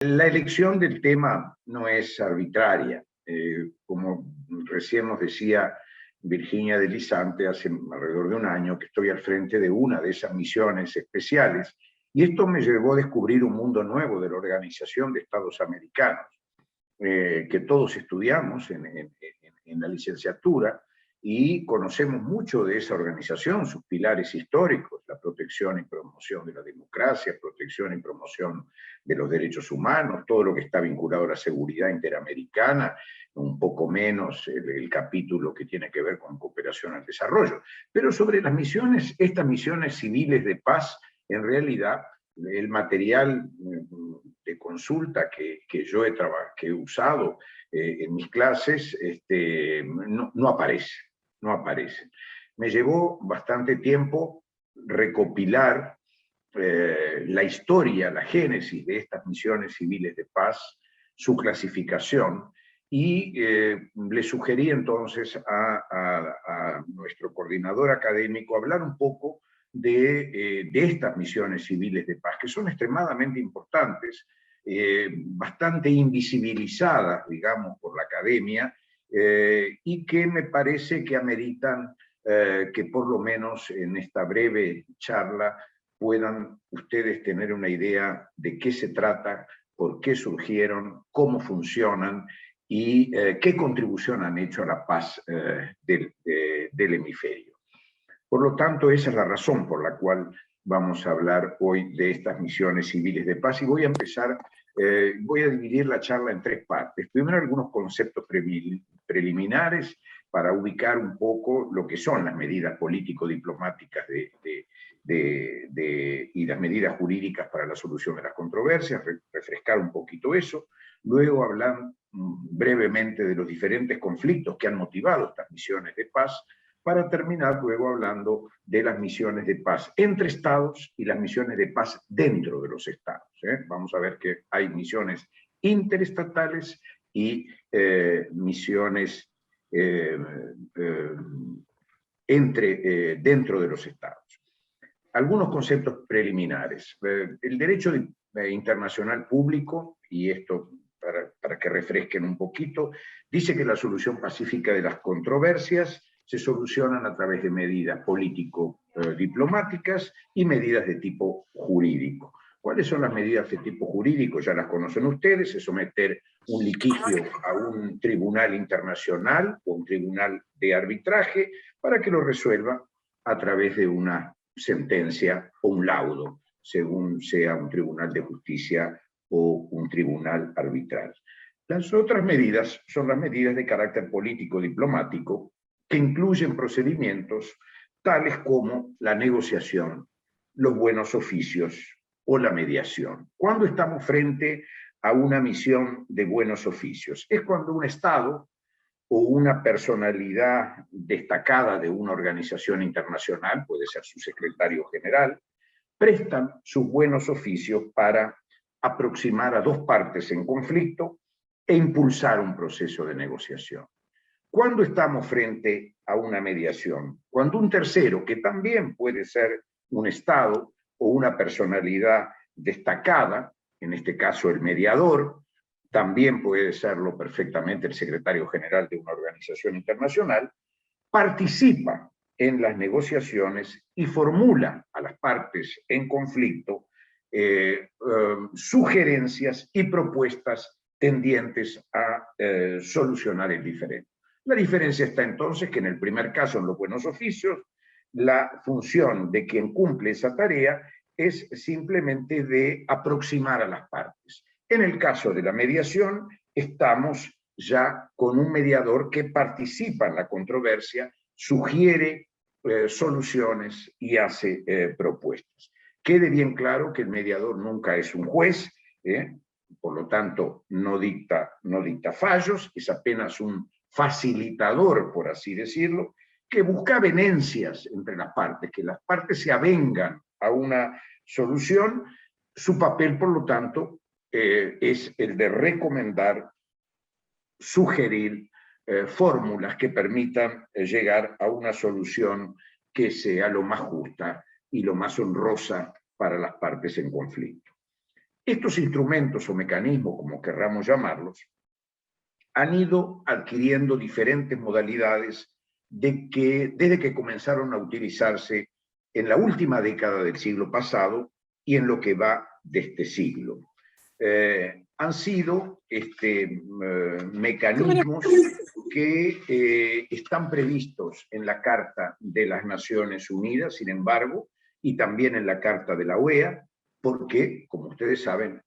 La elección del tema no es arbitraria. Como recién nos decía Virginia de Lisante, hace alrededor de un año que estoy al frente de una de esas misiones especiales, y esto me llevó a descubrir un mundo nuevo de la Organización de Estados Americanos, que todos estudiamos en la licenciatura, y conocemos mucho de esa organización, sus pilares históricos: la protección y promoción de la democracia, protección y promoción de los derechos humanos, todo lo que está vinculado a la seguridad interamericana, un poco menos el capítulo que tiene que ver con cooperación al desarrollo. Pero sobre las misiones, estas misiones civiles de paz, en realidad, el material de consulta que yo he usado en mis clases no aparece. No aparecen. Me llevó bastante tiempo recopilar la historia, la génesis de estas misiones civiles de paz, su clasificación, y le sugerí entonces a nuestro coordinador académico hablar un poco de estas misiones civiles de paz, que son extremadamente importantes, bastante invisibilizadas, digamos, por la academia, y que me parece que ameritan que por lo menos en esta breve charla puedan ustedes tener una idea de qué se trata, por qué surgieron, cómo funcionan y qué contribución han hecho a la paz del hemisferio. Por lo tanto, esa es la razón por la cual vamos a hablar hoy de estas misiones civiles de paz, y voy a empezar, voy a dividir la charla en tres partes. Primero, algunos conceptos preliminares para ubicar un poco lo que son las medidas político-diplomáticas y las medidas jurídicas para la solución de las controversias, refrescar un poquito eso. Luego hablar brevemente de los diferentes conflictos que han motivado estas misiones de paz, para terminar luego hablando de las misiones de paz entre estados y las misiones de paz dentro de los estados. Vamos a ver que hay misiones interestatales y misiones dentro de los estados. Algunos conceptos preliminares. El derecho internacional público, y esto para que refresquen un poquito, dice que la solución pacífica de las controversias se solucionan a través de medidas político-diplomáticas y medidas de tipo jurídico. ¿Cuáles son las medidas de tipo jurídico? Ya las conocen ustedes: es someter un litigio a un tribunal internacional o un tribunal de arbitraje para que lo resuelva a través de una sentencia o un laudo, según sea un tribunal de justicia o un tribunal arbitral. Las otras medidas son las medidas de carácter político-diplomático, que incluyen procedimientos tales como la negociación, los buenos oficios o la mediación. ¿Cuándo estamos frente a una misión de buenos oficios? Es cuando un Estado o una personalidad destacada de una organización internacional, puede ser su secretario general, prestan sus buenos oficios para aproximar a dos partes en conflicto e impulsar un proceso de negociación. ¿Cuándo estamos frente a una mediación? Cuando un tercero, que también puede ser un Estado o una personalidad destacada, en este caso el mediador, también puede serlo perfectamente el secretario general de una organización internacional, participa en las negociaciones y formula a las partes en conflicto sugerencias y propuestas tendientes a solucionar el diferendo. La diferencia está entonces que en el primer caso, en los buenos oficios, la función de quien cumple esa tarea es simplemente de aproximar a las partes. En el caso de la mediación, estamos ya con un mediador que participa en la controversia, sugiere soluciones y hace propuestas. Quede bien claro que el mediador nunca es un juez, por lo tanto no dicta fallos, es apenas un facilitador, por así decirlo, que busca avenencias entre las partes, que las partes se avengan a una solución. Su papel, por lo tanto, es el de recomendar, sugerir fórmulas que permitan llegar a una solución que sea lo más justa y lo más honrosa para las partes en conflicto. Estos instrumentos o mecanismos, como querramos llamarlos, han ido adquiriendo diferentes modalidades desde que comenzaron a utilizarse en la última década del siglo pasado y en lo que va de este siglo. Han sido mecanismos que están previstos en la Carta de las Naciones Unidas, sin embargo, y también en la Carta de la OEA, porque, como ustedes saben,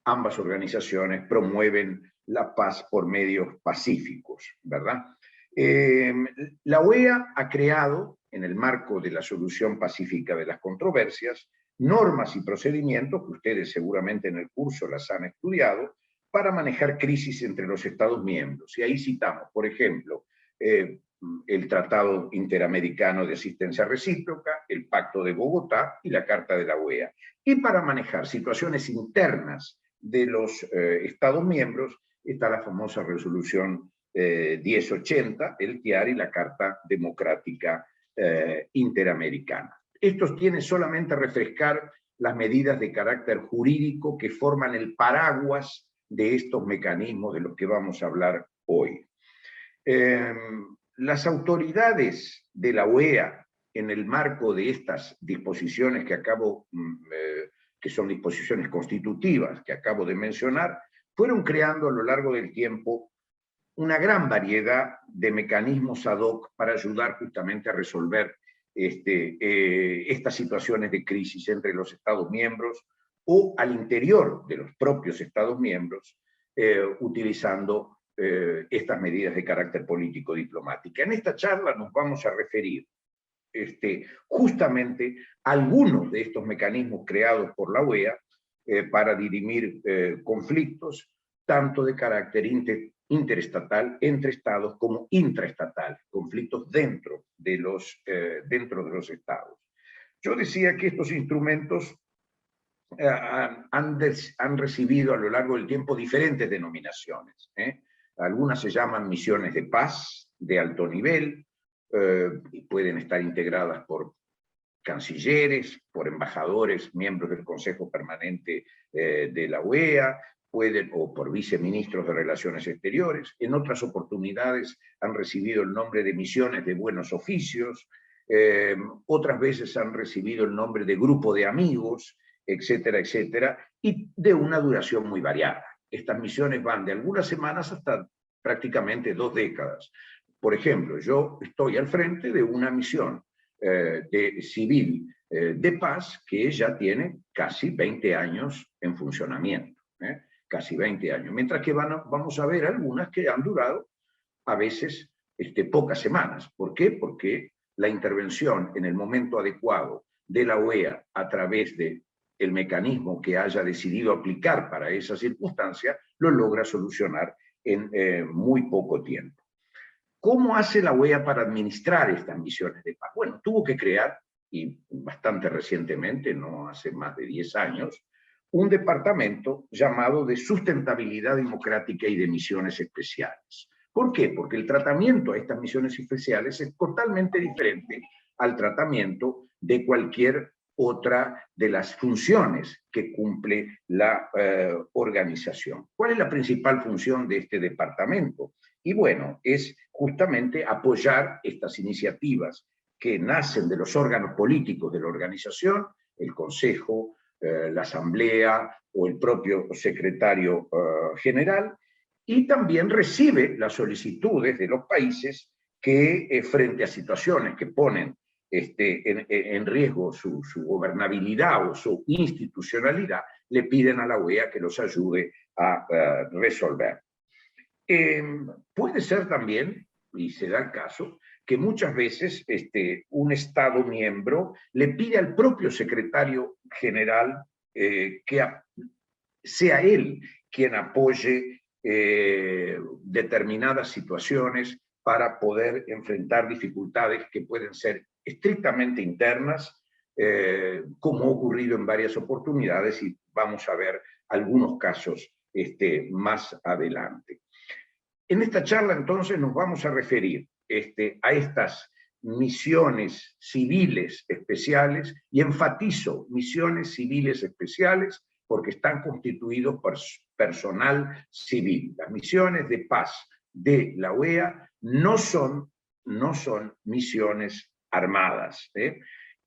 ambas organizaciones promueven la paz por medios pacíficos, ¿verdad? La OEA ha creado, en el marco de la solución pacífica de las controversias, normas y procedimientos que ustedes seguramente en el curso las han estudiado para manejar crisis entre los Estados miembros. Y ahí citamos, por ejemplo, el Tratado Interamericano de Asistencia Recíproca, el Pacto de Bogotá y la Carta de la OEA. Y para manejar situaciones internas de los Estados miembros está la famosa resolución 1080, el TIAR y la Carta Democrática Interamericana. Esto tiene solamente a refrescar las medidas de carácter jurídico que forman el paraguas de estos mecanismos de los que vamos a hablar hoy. Las autoridades de la OEA, en el marco de estas disposiciones que son disposiciones constitutivas que acabo de mencionar, fueron creando a lo largo del tiempo una gran variedad de mecanismos ad hoc para ayudar justamente a resolver estas situaciones de crisis entre los Estados miembros o al interior de los propios Estados miembros, utilizando estas medidas de carácter político-diplomático. En esta charla nos vamos a referir justamente a algunos de estos mecanismos creados por la OEA para dirimir conflictos, tanto de carácter interestatal, entre estados, como intraestatal, conflictos dentro de los estados. Yo decía que estos instrumentos han recibido a lo largo del tiempo diferentes denominaciones. Algunas se llaman misiones de paz de alto nivel, y pueden estar integradas por cancilleres, por embajadores, miembros del Consejo Permanente de la OEA, o por viceministros de Relaciones Exteriores. En otras oportunidades han recibido el nombre de misiones de buenos oficios, otras veces han recibido el nombre de grupo de amigos, etcétera, etcétera, y de una duración muy variada. Estas misiones van de algunas semanas hasta prácticamente 2 décadas. Por ejemplo, yo estoy al frente de una misión civil de paz que ya tiene casi 20 años en funcionamiento, casi 20 años, mientras que vamos a ver algunas que han durado a veces pocas semanas. ¿Por qué? Porque la intervención en el momento adecuado de la OEA a través del mecanismo que haya decidido aplicar para esa circunstancia lo logra solucionar en muy poco tiempo. ¿Cómo hace la OEA para administrar estas misiones de paz? Bueno, tuvo que crear, y bastante recientemente, no hace más de 10 años, un departamento llamado de Sustentabilidad Democrática y de Misiones Especiales. ¿Por qué? Porque el tratamiento a estas misiones especiales es totalmente diferente al tratamiento de cualquier otra de las funciones que cumple la organización. ¿Cuál es la principal función de este departamento? Y bueno, es justamente apoyar estas iniciativas que nacen de los órganos políticos de la organización, el Consejo, la Asamblea o el propio secretario general, y también recibe las solicitudes de los países que frente a situaciones que ponen en riesgo su gobernabilidad o su institucionalidad, le piden a la OEA que los ayude a resolver. Puede ser también, y se da el caso, que muchas veces un Estado miembro le pide al propio secretario general que sea él quien apoye determinadas situaciones para poder enfrentar dificultades que pueden ser estrictamente internas, como ha ocurrido en varias oportunidades, y vamos a ver algunos casos más adelante. En esta charla, entonces, nos vamos a referir a estas misiones civiles especiales, y enfatizo misiones civiles especiales porque están constituidos por personal civil. Las misiones de paz de la OEA no son misiones armadas,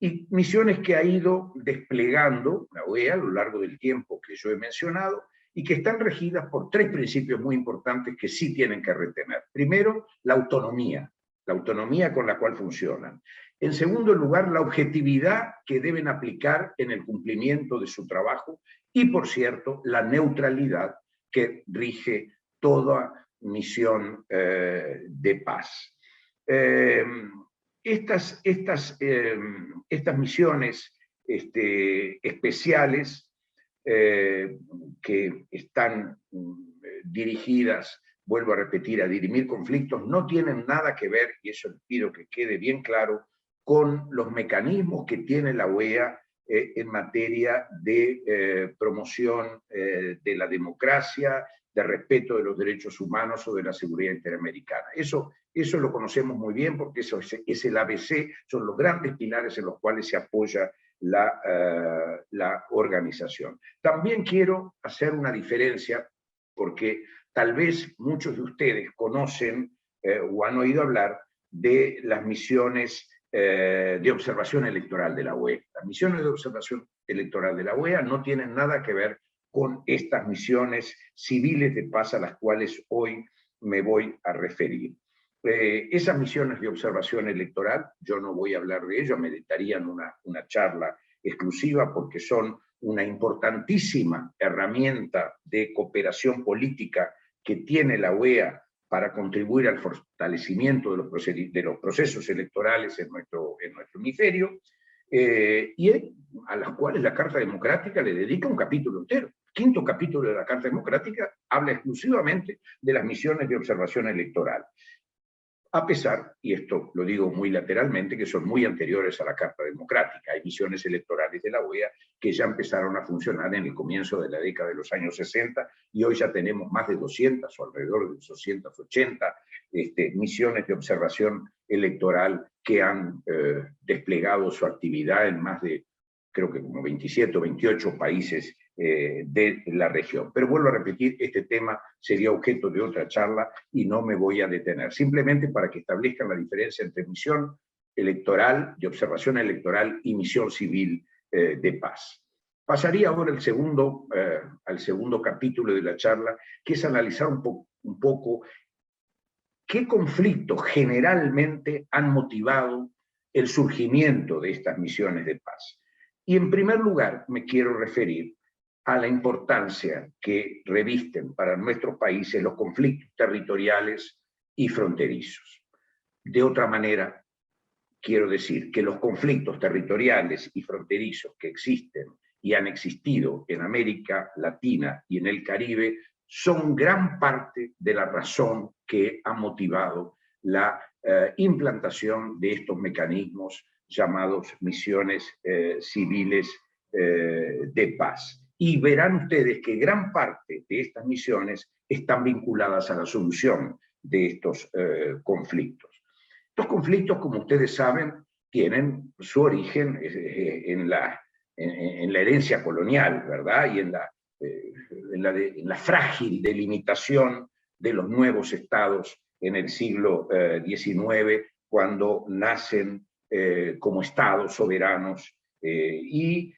y misiones que ha ido desplegando la OEA a lo largo del tiempo que yo he mencionado, y que están regidas por tres principios muy importantes que sí tienen que retener. Primero, la autonomía con la cual funcionan. En segundo lugar, la objetividad que deben aplicar en el cumplimiento de su trabajo y, por cierto, la neutralidad que rige toda misión de paz. Estas misiones especiales que están dirigidas, vuelvo a repetir, a dirimir conflictos, no tienen nada que ver, y eso pido que quede bien claro, con los mecanismos que tiene la OEA en materia de promoción de la democracia, de respeto de los derechos humanos o de la seguridad interamericana. Eso lo conocemos muy bien porque eso es el ABC, son los grandes pilares en los cuales se apoya la organización. También quiero hacer una diferencia porque tal vez muchos de ustedes conocen o han oído hablar de las misiones de observación electoral de la OEA. Las misiones de observación electoral de la OEA no tienen nada que ver con estas misiones civiles de paz a las cuales hoy me voy a referir. Esas misiones de observación electoral, yo no voy a hablar de ello, meritarían una charla exclusiva porque son una importantísima herramienta de cooperación política que tiene la OEA para contribuir al fortalecimiento de los procesos electorales en nuestro hemisferio, y a las cuales la Carta Democrática le dedica un capítulo entero. El quinto capítulo de la Carta Democrática habla exclusivamente de las misiones de observación electoral. A pesar, y esto lo digo muy lateralmente, que son muy anteriores a la Carta Democrática. Hay misiones electorales de la OEA que ya empezaron a funcionar en el comienzo de la década de los años 60 y hoy ya tenemos más de 200 o alrededor de 280 misiones de observación electoral que han desplegado su actividad en más de, creo que como 27 o 28 países de la región. Pero vuelvo a repetir, este tema sería objeto de otra charla y no me voy a detener. Simplemente para que establezcan la diferencia entre misión electoral, de observación electoral, y misión civil de paz. Pasaría ahora al segundo capítulo de la charla, que es analizar un poco qué conflictos generalmente han motivado el surgimiento de estas misiones de paz. Y en primer lugar me quiero referir a la importancia que revisten para nuestros países los conflictos territoriales y fronterizos. De otra manera, quiero decir que los conflictos territoriales y fronterizos que existen y han existido en América Latina y en el Caribe son gran parte de la razón que ha motivado la implantación de estos mecanismos llamados misiones civiles de paz. Y verán ustedes que gran parte de estas misiones están vinculadas a la solución de estos conflictos. Estos conflictos, como ustedes saben, tienen su origen en la herencia colonial, ¿verdad? Y en la frágil delimitación de los nuevos estados en el siglo XIX, cuando nacen como estados soberanos, y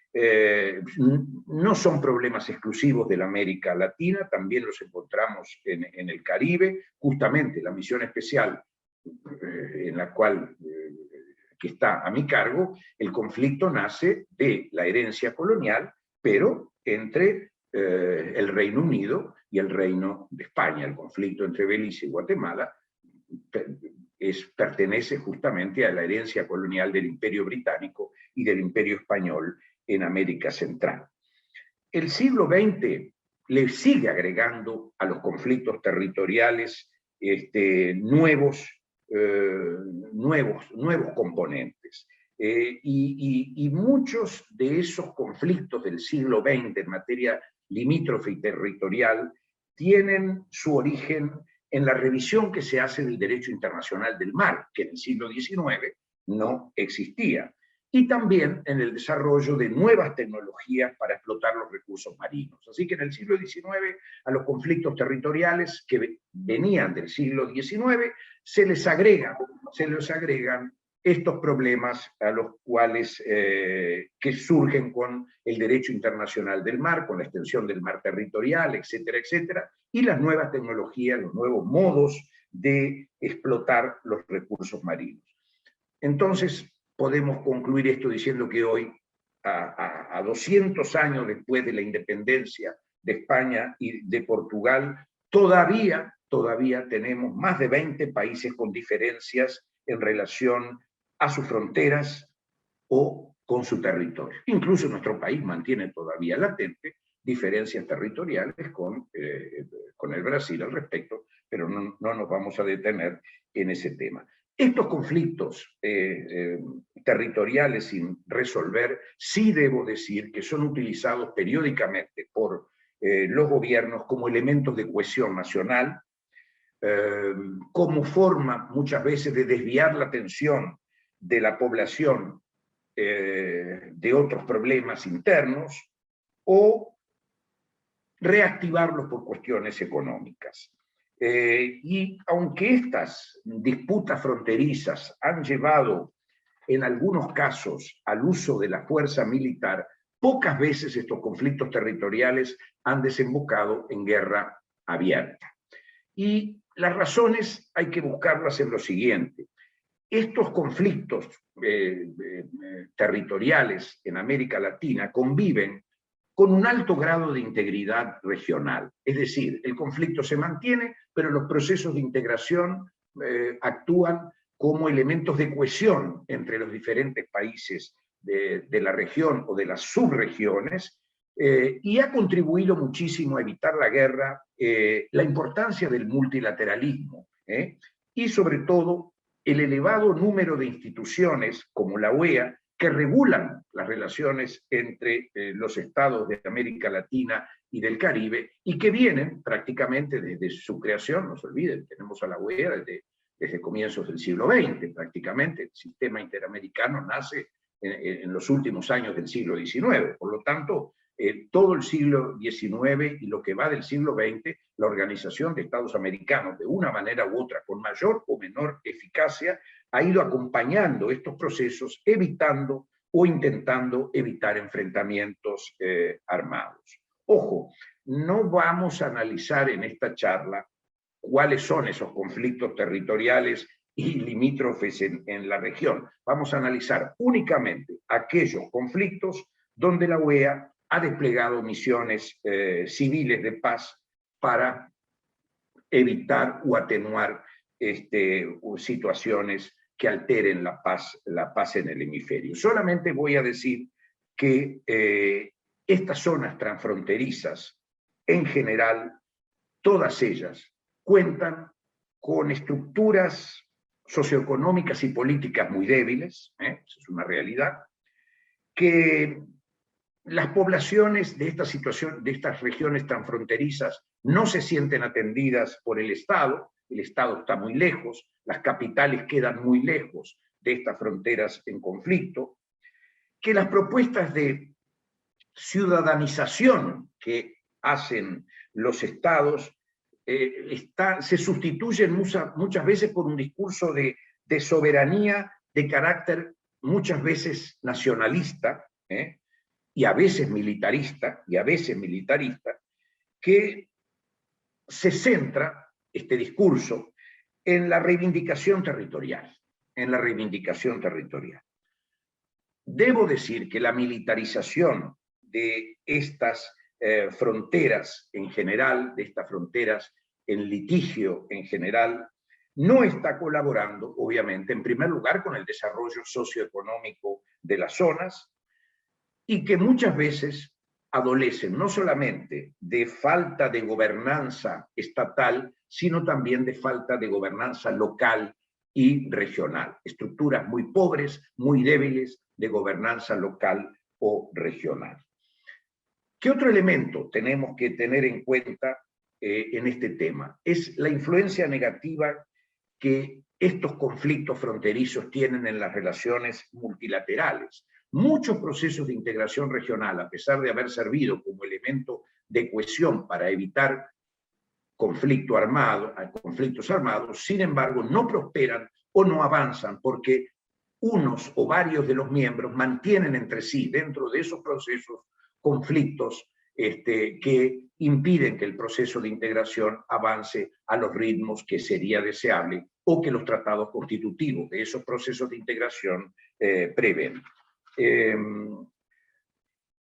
no son problemas exclusivos de la América Latina, también los encontramos en el Caribe. Justamente la misión especial en la cual que está a mi cargo, el conflicto nace de la herencia colonial, pero entre el Reino Unido y el Reino de España. El conflicto entre Belice y Guatemala pertenece justamente a la herencia colonial del Imperio Británico y del Imperio Español en América Central. El siglo XX le sigue agregando a los conflictos territoriales nuevos componentes. Y muchos de esos conflictos del siglo XX en materia limítrofe y territorial tienen su origen en la revisión que se hace del derecho internacional del mar, que en el siglo XIX no existía. y también en el desarrollo de nuevas tecnologías para explotar los recursos marinos. Así que en el siglo XIX a los conflictos territoriales que venían del siglo XIX se les agregan estos problemas a los cuales que surgen con el derecho internacional del mar, con la extensión del mar territorial, etcétera, etcétera, y las nuevas tecnologías, los nuevos modos de explotar los recursos marinos. Entonces, podemos concluir esto diciendo que hoy, a 200 años después de la independencia de España y de Portugal, todavía tenemos más de 20 países con diferencias en relación a sus fronteras o con su territorio. Incluso nuestro país mantiene todavía latente diferencias territoriales con el Brasil al respecto, pero no nos vamos a detener en ese tema. Estos conflictos territoriales sin resolver, sí debo decir que son utilizados periódicamente por los gobiernos como elementos de cohesión nacional, como forma muchas veces de desviar la atención de la población de otros problemas internos o reactivarlos por cuestiones económicas. Y aunque estas disputas fronterizas han llevado en algunos casos al uso de la fuerza militar, pocas veces estos conflictos territoriales han desembocado en guerra abierta. Y las razones hay que buscarlas en lo siguiente. Estos conflictos territoriales en América Latina conviven con un alto grado de integridad regional. Es decir, el conflicto se mantiene, pero los procesos de integración actúan como elementos de cohesión entre los diferentes países de la región o de las subregiones, y ha contribuido muchísimo a evitar la guerra, la importancia del multilateralismo, y sobre todo el elevado número de instituciones como la OEA que regulan las relaciones entre los estados de América Latina y del Caribe, y que vienen prácticamente desde su creación. No se olviden, tenemos a la OEA desde comienzos del siglo XX, prácticamente. El sistema interamericano nace en los últimos años del siglo XIX. Por lo tanto, todo el siglo XIX y lo que va del siglo XX, la Organización de Estados Americanos, de una manera u otra, con mayor o menor eficacia, ha ido acompañando estos procesos, evitando o intentando evitar enfrentamientos armados. Ojo, no vamos a analizar en esta charla cuáles son esos conflictos territoriales y limítrofes en la región. Vamos a analizar únicamente aquellos conflictos donde la OEA ha desplegado misiones civiles de paz para evitar o atenuar situaciones que alteren la paz en el hemisferio. Solamente voy a decir que estas zonas transfronterizas, en general, todas ellas, cuentan con estructuras socioeconómicas y políticas muy débiles, eso es una realidad, que las poblaciones de esta situación, de estas regiones transfronterizas, no se sienten atendidas por el Estado está muy lejos, las capitales quedan muy lejos de estas fronteras en conflicto, que las propuestas de ciudadanización que hacen los estados se sustituyen muchas veces por un discurso de soberanía de carácter muchas veces nacionalista, y a veces militarista, que se centra este discurso en la reivindicación territorial, Debo decir que la militarización de estas fronteras en general, de estas fronteras en litigio en general, no está colaborando, obviamente, en primer lugar con el desarrollo socioeconómico de las zonas, y que muchas veces adolecen no solamente de falta de gobernanza estatal, sino también de falta de gobernanza local y regional. Estructuras muy pobres, muy débiles de gobernanza local o regional. ¿Qué otro elemento tenemos que tener en cuenta en este tema? Es la influencia negativa que estos conflictos fronterizos tienen en las relaciones multilaterales. Muchos procesos de integración regional, a pesar de haber servido como elemento de cohesión para evitar conflictos armados, sin embargo, no prosperan o no avanzan porque unos o varios de los miembros mantienen entre sí, dentro de esos procesos, conflictos que impiden que el proceso de integración avance a los ritmos que sería deseable o que los tratados constitutivos de esos procesos de integración prevén.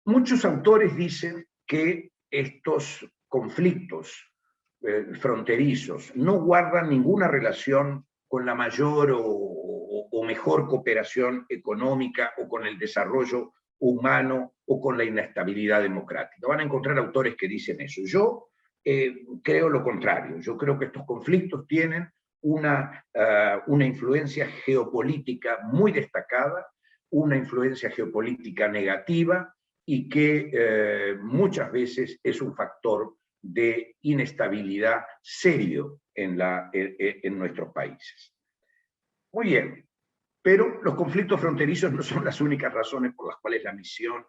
Muchos autores dicen que estos conflictos fronterizos no guardan ninguna relación con la mayor o mejor cooperación económica o con el desarrollo humano o con la inestabilidad democrática. Van a encontrar autores que dicen eso. Yo creo lo contrario. Yo creo que estos conflictos tienen una influencia geopolítica muy destacada, una influencia geopolítica negativa y que muchas veces es un factor de inestabilidad serio en nuestros países. Muy bien, pero los conflictos fronterizos no son las únicas razones por las cuales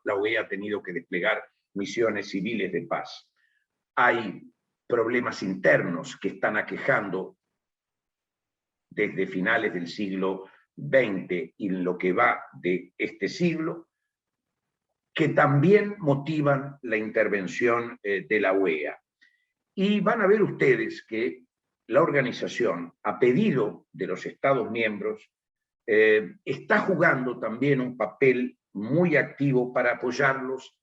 la OEA ha tenido que desplegar misiones civiles de paz. Hay problemas internos que están aquejando desde finales del siglo XX y lo que va de este siglo, que también motivan la intervención de la OEA. Y van a ver ustedes que la organización, a pedido de los Estados miembros, está jugando también un papel muy activo para apoyarlos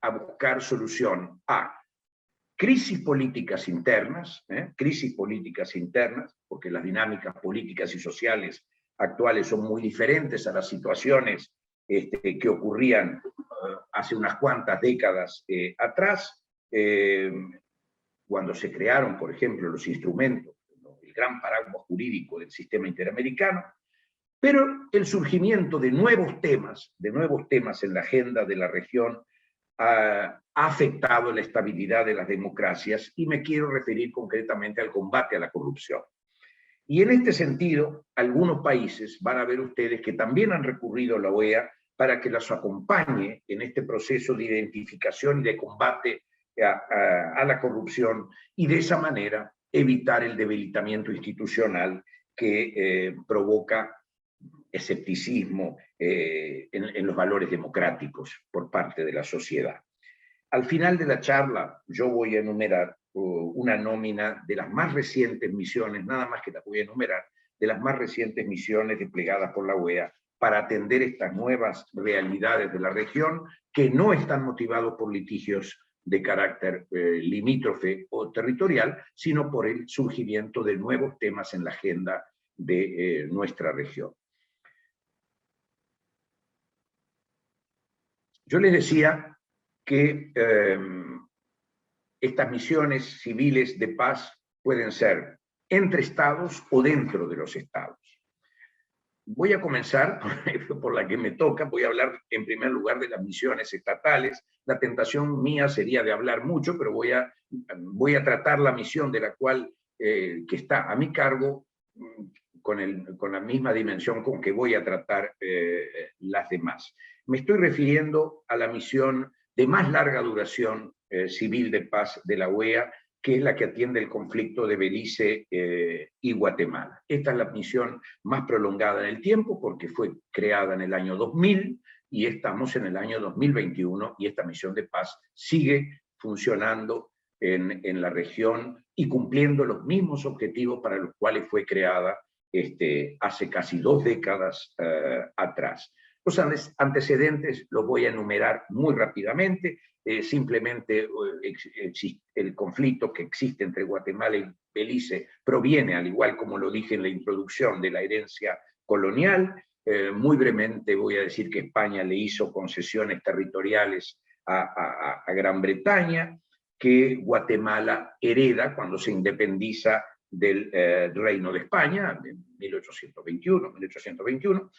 a buscar solución a crisis políticas internas, porque las dinámicas políticas y sociales actuales son muy diferentes a las situaciones que ocurrían hace unas cuantas décadas atrás, cuando se crearon, por ejemplo, los instrumentos, el gran paraguas jurídico del sistema interamericano, pero el surgimiento de nuevos temas en la agenda de la región ha afectado la estabilidad de las democracias y me quiero referir concretamente al combate a la corrupción. Y en este sentido, algunos países van a ver ustedes que también han recurrido a la OEA para que los acompañe en este proceso de identificación y de combate a la corrupción y de esa manera evitar el debilitamiento institucional que provoca escepticismo en los valores democráticos por parte de la sociedad. Al final de la charla yo voy a enumerar una nómina de las más recientes misiones, nada más que las voy a enumerar, de las más recientes misiones desplegadas por la OEA para atender estas nuevas realidades de la región que no están motivados por litigios de carácter limítrofe o territorial, sino por el surgimiento de nuevos temas en la agenda de nuestra región. Yo les decía que estas misiones civiles de paz pueden ser entre estados o dentro de los estados. Voy a comenzar por la que me toca, voy a hablar en primer lugar de las misiones estatales. La tentación mía sería de hablar mucho, pero voy a tratar la misión de la cual que está a mi cargo con la misma dimensión con que voy a tratar las demás. Me estoy refiriendo a la misión de más larga duración civil de paz de la OEA, que es la que atiende el conflicto de Belice y Guatemala. Esta es la misión más prolongada en el tiempo porque fue creada en el año 2000 y estamos en el año 2021 y esta misión de paz sigue funcionando en la región y cumpliendo los mismos objetivos para los cuales fue creada hace casi 2 décadas atrás. Los antecedentes los voy a enumerar muy rápidamente. Simplemente el conflicto que existe entre Guatemala y Belice proviene, al igual como lo dije en la introducción, de la herencia colonial. Muy brevemente voy a decir que España le hizo concesiones territoriales a Gran Bretaña, que Guatemala hereda cuando se independiza del Reino de España, en 1821,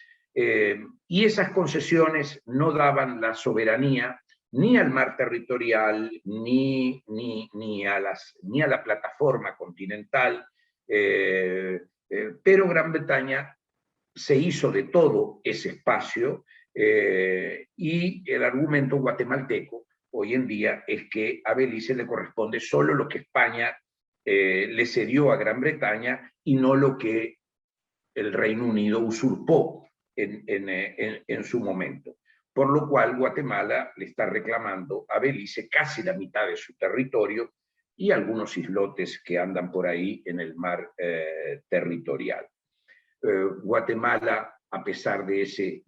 y esas concesiones no daban la soberanía ni al mar territorial, ni a la plataforma continental, pero Gran Bretaña se hizo de todo ese espacio y el argumento guatemalteco hoy en día es que a Belice le corresponde solo lo que España le cedió a Gran Bretaña y no lo que el Reino Unido usurpó en su momento. Por lo cual Guatemala le está reclamando a Belice casi la mitad de su territorio y algunos islotes que andan por ahí en el mar territorial. Guatemala, a pesar de ese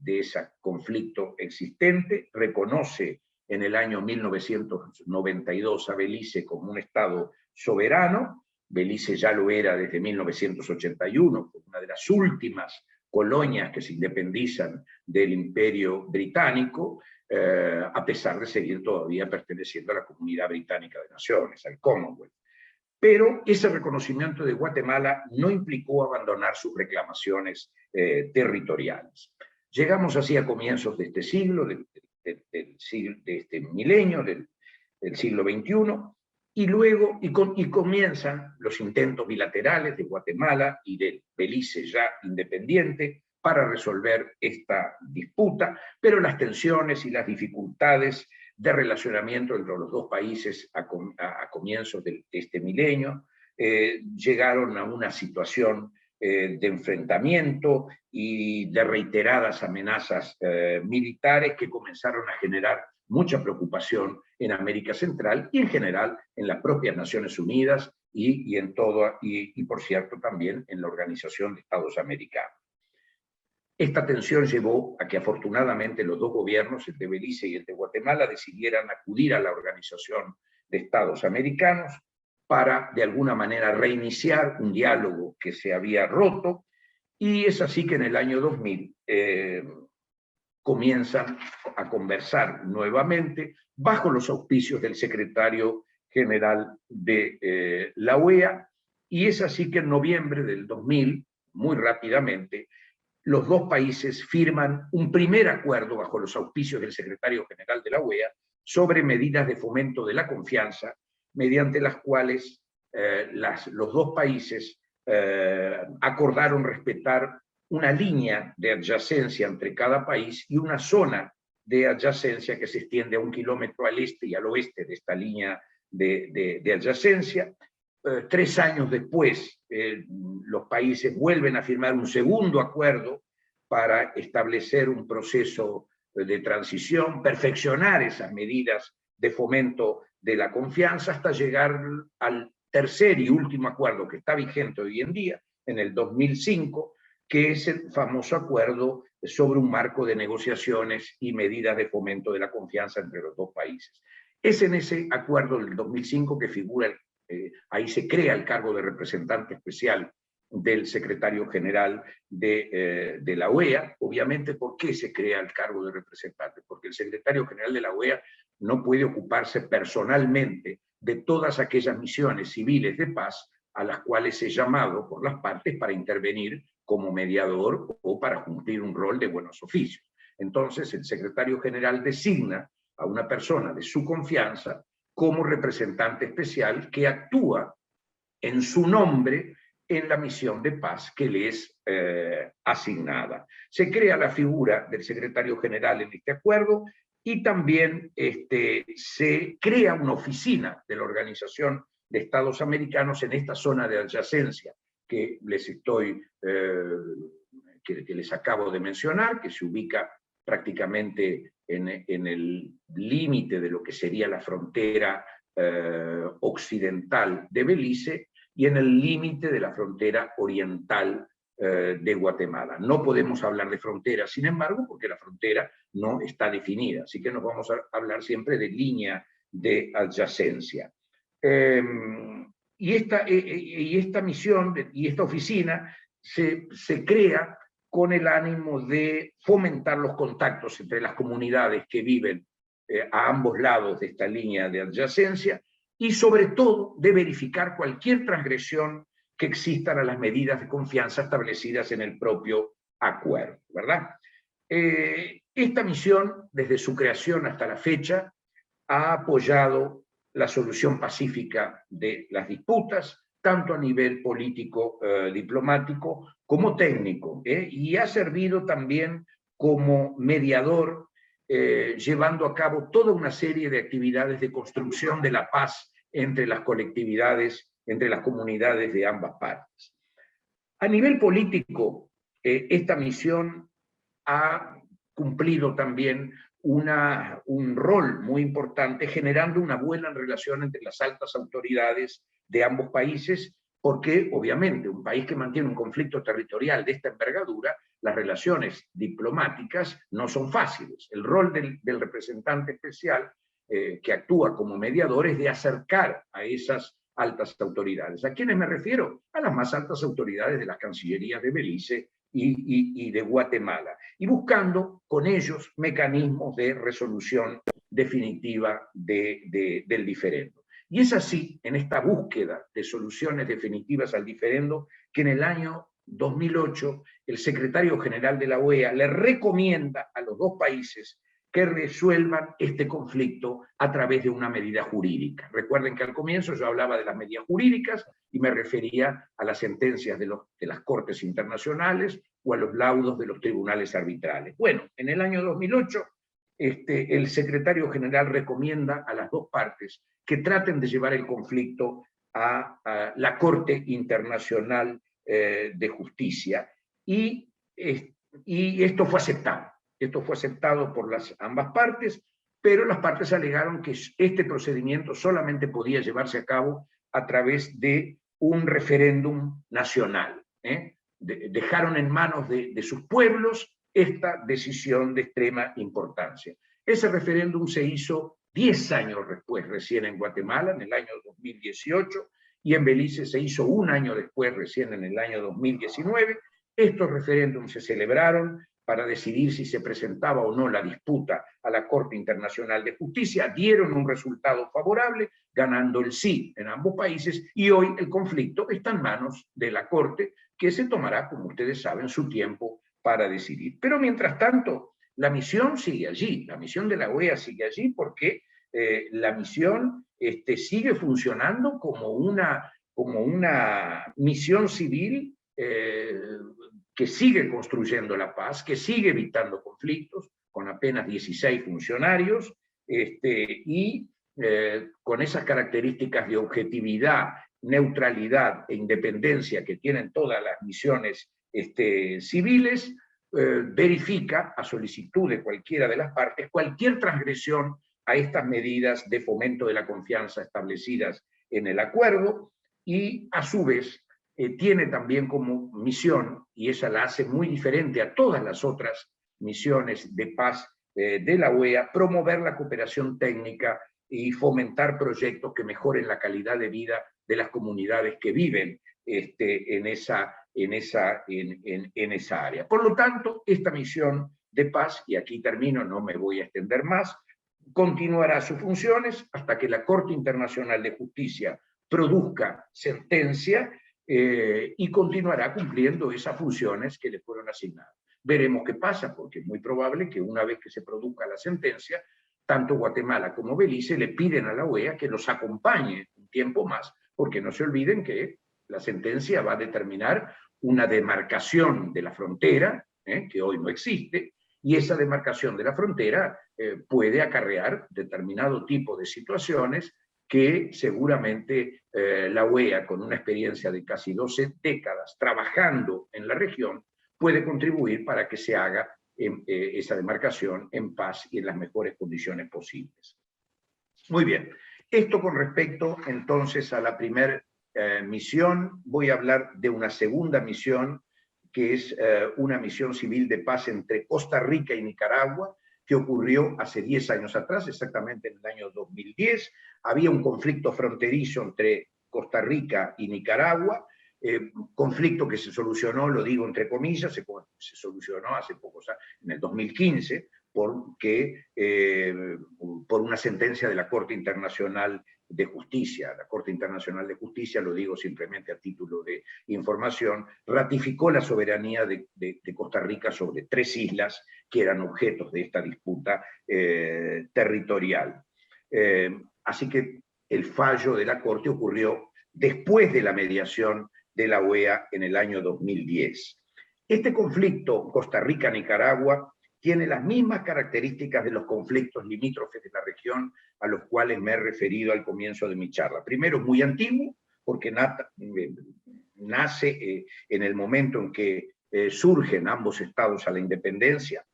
conflicto existente, reconoce en el año 1992 a Belice como un Estado soberano. Belice ya lo era desde 1981, una de las últimas colonias que se independizan del Imperio Británico, a pesar de seguir todavía perteneciendo a la Comunidad Británica de Naciones, al Commonwealth. Pero ese reconocimiento de Guatemala no implicó abandonar sus reclamaciones territoriales. Llegamos así a comienzos de este siglo, de este milenio, del siglo XXI, y luego comienzan los intentos bilaterales de Guatemala y de Belice ya independiente para resolver esta disputa, pero las tensiones y las dificultades de relacionamiento entre los dos países a comienzos de este milenio llegaron a una situación de enfrentamiento y de reiteradas amenazas militares que comenzaron a generar mucha preocupación en América Central y en general en las propias Naciones Unidas y por cierto también en la Organización de Estados Americanos. Esta tensión llevó a que afortunadamente los dos gobiernos, el de Belice y el de Guatemala, decidieran acudir a la Organización de Estados Americanos para de alguna manera reiniciar un diálogo que se había roto, y es así que en el año 2000 comienzan a conversar nuevamente bajo los auspicios del secretario general de la OEA, y es así que en noviembre del 2000, muy rápidamente, los dos países firman un primer acuerdo bajo los auspicios del secretario general de la OEA sobre medidas de fomento de la confianza, mediante las cuales los dos países acordaron respetar una línea de adyacencia entre cada país y una zona de adyacencia que se extiende a 1 kilómetro al este y al oeste de esta línea de adyacencia. 3 años después, los países vuelven a firmar un segundo acuerdo para establecer un proceso de transición, perfeccionar esas medidas de fomento de la confianza hasta llegar al tercer y último acuerdo que está vigente hoy en día, en el 2005, que es el famoso acuerdo sobre un marco de negociaciones y medidas de fomento de la confianza entre los dos países. Es en ese acuerdo del 2005 que figura, ahí se crea el cargo de representante especial del secretario general de la OEA. Obviamente, ¿por qué se crea el cargo de representante? Porque el secretario general de la OEA no puede ocuparse personalmente de todas aquellas misiones civiles de paz a las cuales es llamado por las partes para intervenir como mediador o para cumplir un rol de buenos oficios. Entonces, el secretario general designa a una persona de su confianza como representante especial que actúa en su nombre en la misión de paz que le es asignada. Se crea la figura del secretario general en este acuerdo y también se crea una oficina de la Organización de Estados Americanos en esta zona de adyacencia que les acabo de mencionar, que se ubica prácticamente en el límite de lo que sería la frontera occidental de Belice y en el límite de la frontera oriental de Guatemala. No podemos hablar de frontera, sin embargo, porque la frontera no está definida, así que nos vamos a hablar siempre de línea de adyacencia. Y esta misión y esta oficina se crea con el ánimo de fomentar los contactos entre las comunidades que viven a ambos lados de esta línea de adyacencia y sobre todo de verificar cualquier transgresión que existan a las medidas de confianza establecidas en el propio acuerdo, ¿verdad? Esta misión, desde su creación hasta la fecha, ha apoyado la solución pacífica de las disputas, tanto a nivel político, diplomático, como técnico, y ha servido también como mediador, llevando a cabo toda una serie de actividades de construcción de la paz entre las colectividades, entre las comunidades de ambas partes. A nivel político, esta misión ha cumplido también un rol muy importante, generando una buena relación entre las altas autoridades de ambos países, porque obviamente un país que mantiene un conflicto territorial de esta envergadura, las relaciones diplomáticas no son fáciles. El rol del representante especial que actúa como mediador es de acercar a esas altas autoridades. ¿A quiénes me refiero? A las más altas autoridades de las cancillerías de Belice y de Guatemala, y buscando con ellos mecanismos de resolución definitiva del diferendo. Y es así, en esta búsqueda de soluciones definitivas al diferendo, que en el año 2008 el secretario general de la OEA le recomienda a los dos países que resuelvan este conflicto a través de una medida jurídica. Recuerden que al comienzo yo hablaba de las medidas jurídicas y me refería a las sentencias de las cortes internacionales o a los laudos de los tribunales arbitrales. Bueno, en el año 2008 el secretario general recomienda a las dos partes que traten de llevar el conflicto a la Corte Internacional de Justicia, y esto fue aceptado. Esto fue aceptado por ambas partes, pero las partes alegaron que este procedimiento solamente podía llevarse a cabo a través de un referéndum nacional. Dejaron en manos de sus pueblos esta decisión de extrema importancia. Ese referéndum se hizo 10 años después, recién en Guatemala, en el año 2018, y en Belice se hizo un año después, recién en el año 2019. Estos referéndums se celebraron para decidir si se presentaba o no la disputa a la Corte Internacional de Justicia, dieron un resultado favorable, ganando el sí en ambos países, y hoy el conflicto está en manos de la Corte, que se tomará, como ustedes saben, su tiempo para decidir. Pero mientras tanto, la misión sigue allí, la misión de la OEA sigue allí, porque la misión sigue funcionando como una misión civil que sigue construyendo la paz, que sigue evitando conflictos, con apenas 16 funcionarios, y con esas características de objetividad, neutralidad e independencia que tienen todas las misiones civiles, verifica, a solicitud de cualquiera de las partes, cualquier transgresión a estas medidas de fomento de la confianza establecidas en el acuerdo, y a su vez tiene también como misión, y esa la hace muy diferente a todas las otras misiones de paz de la OEA, promover la cooperación técnica y fomentar proyectos que mejoren la calidad de vida de las comunidades que viven en esa área. Por lo tanto, esta misión de paz, y aquí termino, no me voy a extender más, continuará sus funciones hasta que la Corte Internacional de Justicia produzca sentencia, y continuará cumpliendo esas funciones que le fueron asignadas. Veremos qué pasa, porque es muy probable que una vez que se produzca la sentencia, tanto Guatemala como Belice le piden a la OEA que los acompañe un tiempo más, porque no se olviden que la sentencia va a determinar una demarcación de la frontera, que hoy no existe, y esa demarcación de la frontera puede acarrear determinado tipo de situaciones que seguramente la OEA, con una experiencia de casi 12 décadas trabajando en la región, puede contribuir para que se haga esa demarcación en paz y en las mejores condiciones posibles. Muy bien, esto con respecto entonces a la primera misión. Voy a hablar de una segunda misión, que es una misión civil de paz entre Costa Rica y Nicaragua, que ocurrió hace 10 años atrás, exactamente en el año 2010. Había un conflicto fronterizo entre Costa Rica y Nicaragua, conflicto que se solucionó, lo digo entre comillas, se solucionó hace poco, o sea, en el 2015, por una sentencia de la Corte Internacional de Justicia. La Corte Internacional de Justicia, lo digo simplemente a título de información, ratificó la soberanía de Costa Rica sobre 3 islas que eran objetos de esta disputa territorial. Así que el fallo de la Corte ocurrió después de la mediación de la OEA en el año 2010. Este conflicto Costa Rica-Nicaragua tiene las mismas características de los conflictos limítrofes de la región a los cuales me he referido al comienzo de mi charla. Primero, es muy antiguo, porque nace en el momento en que surgen ambos estados a la independencia.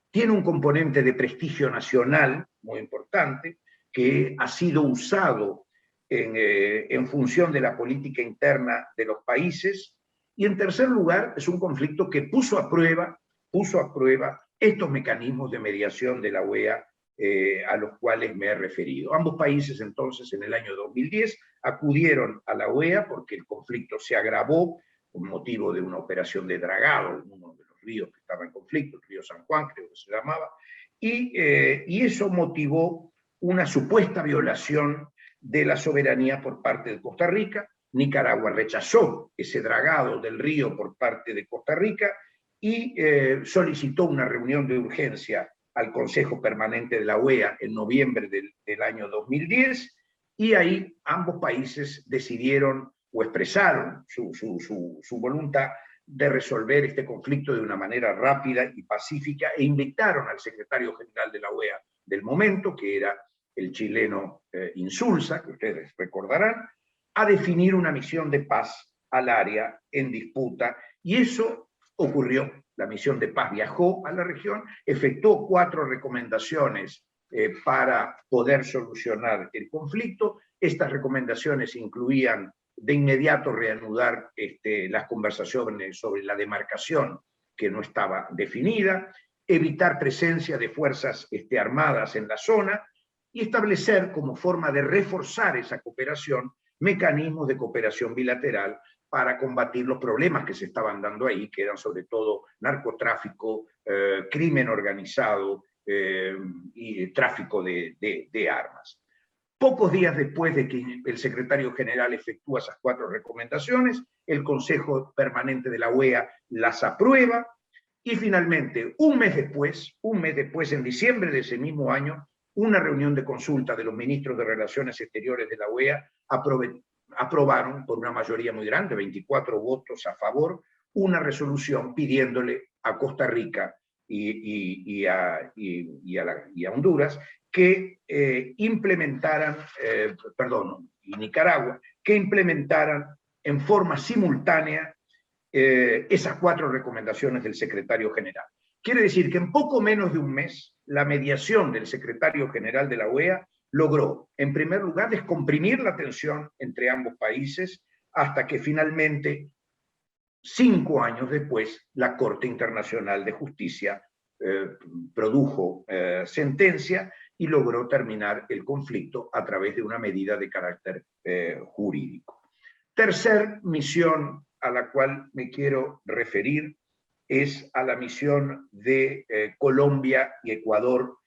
Tiene un componente de prestigio nacional muy importante, que ha sido usado en función de la política interna de los países. Y en tercer lugar, es un conflicto que puso a prueba estos mecanismos de mediación de la OEA a los cuales me he referido. Ambos países entonces en el año 2010 acudieron a la OEA porque el conflicto se agravó con motivo de una operación de dragado, uno de los ríos que estaba en conflicto, el río San Juan creo que se llamaba, y eso motivó una supuesta violación de la soberanía por parte de Costa Rica. Nicaragua rechazó ese dragado del río por parte de Costa Rica y solicitó una reunión de urgencia al Consejo Permanente de la OEA en noviembre del año 2010, y ahí ambos países decidieron o expresaron su voluntad de resolver este conflicto de una manera rápida y pacífica, e invitaron al secretario general de la OEA del momento, que era el chileno Insulza, que ustedes recordarán, a definir una misión de paz al área en disputa, y eso ocurrió. La misión de paz viajó a la región, efectuó 4 recomendaciones para poder solucionar el conflicto. Estas recomendaciones incluían de inmediato reanudar las conversaciones sobre la demarcación que no estaba definida, evitar presencia de fuerzas armadas en la zona y establecer como forma de reforzar esa cooperación mecanismos de cooperación bilateral para combatir los problemas que se estaban dando ahí, que eran sobre todo narcotráfico, crimen organizado y tráfico de armas. Pocos días después de que el secretario general efectúa esas 4 recomendaciones, el Consejo Permanente de la OEA las aprueba, y finalmente, un mes después, en diciembre de ese mismo año, una reunión de consulta de los ministros de Relaciones Exteriores de la OEA aprobaron por una mayoría muy grande, 24 votos a favor, una resolución pidiéndole a Costa Rica y a Honduras que implementaran, y Nicaragua, que implementaran en forma simultánea esas 4 recomendaciones del secretario general. Quiere decir que en poco menos de un mes, la mediación del secretario general de la OEA logró, en primer lugar, descomprimir la tensión entre ambos países, hasta que finalmente, 5 años después, la Corte Internacional de Justicia produjo sentencia y logró terminar el conflicto a través de una medida de carácter jurídico. Tercer misión a la cual me quiero referir es a la misión de Colombia y Ecuador,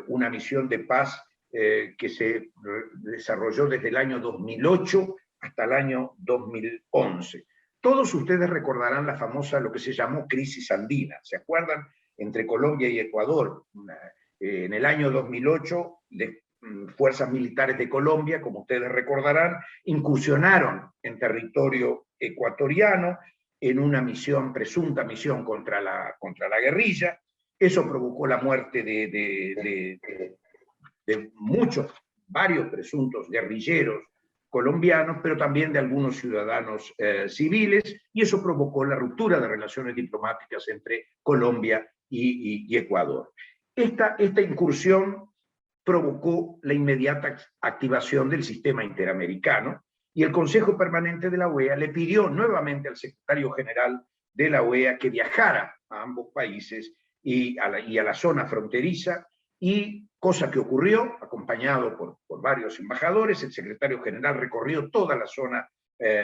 una misión de paz que se desarrolló desde el año 2008 hasta el año 2011. Todos ustedes recordarán la famosa, lo que se llamó crisis andina, ¿se acuerdan? Entre Colombia y Ecuador. En el año 2008, fuerzas militares de Colombia, como ustedes recordarán, incursionaron en territorio ecuatoriano en una presunta misión contra la guerrilla. Eso provocó la muerte de varios presuntos guerrilleros colombianos, pero también de algunos ciudadanos civiles, y eso provocó la ruptura de relaciones diplomáticas entre Colombia y Ecuador. Esta incursión provocó la inmediata activación del sistema interamericano, y el Consejo Permanente de la OEA le pidió nuevamente al secretario general de la OEA que viajara a ambos países y a la zona fronteriza, y cosa que ocurrió, acompañado por varios embajadores. El secretario general recorrió toda la zona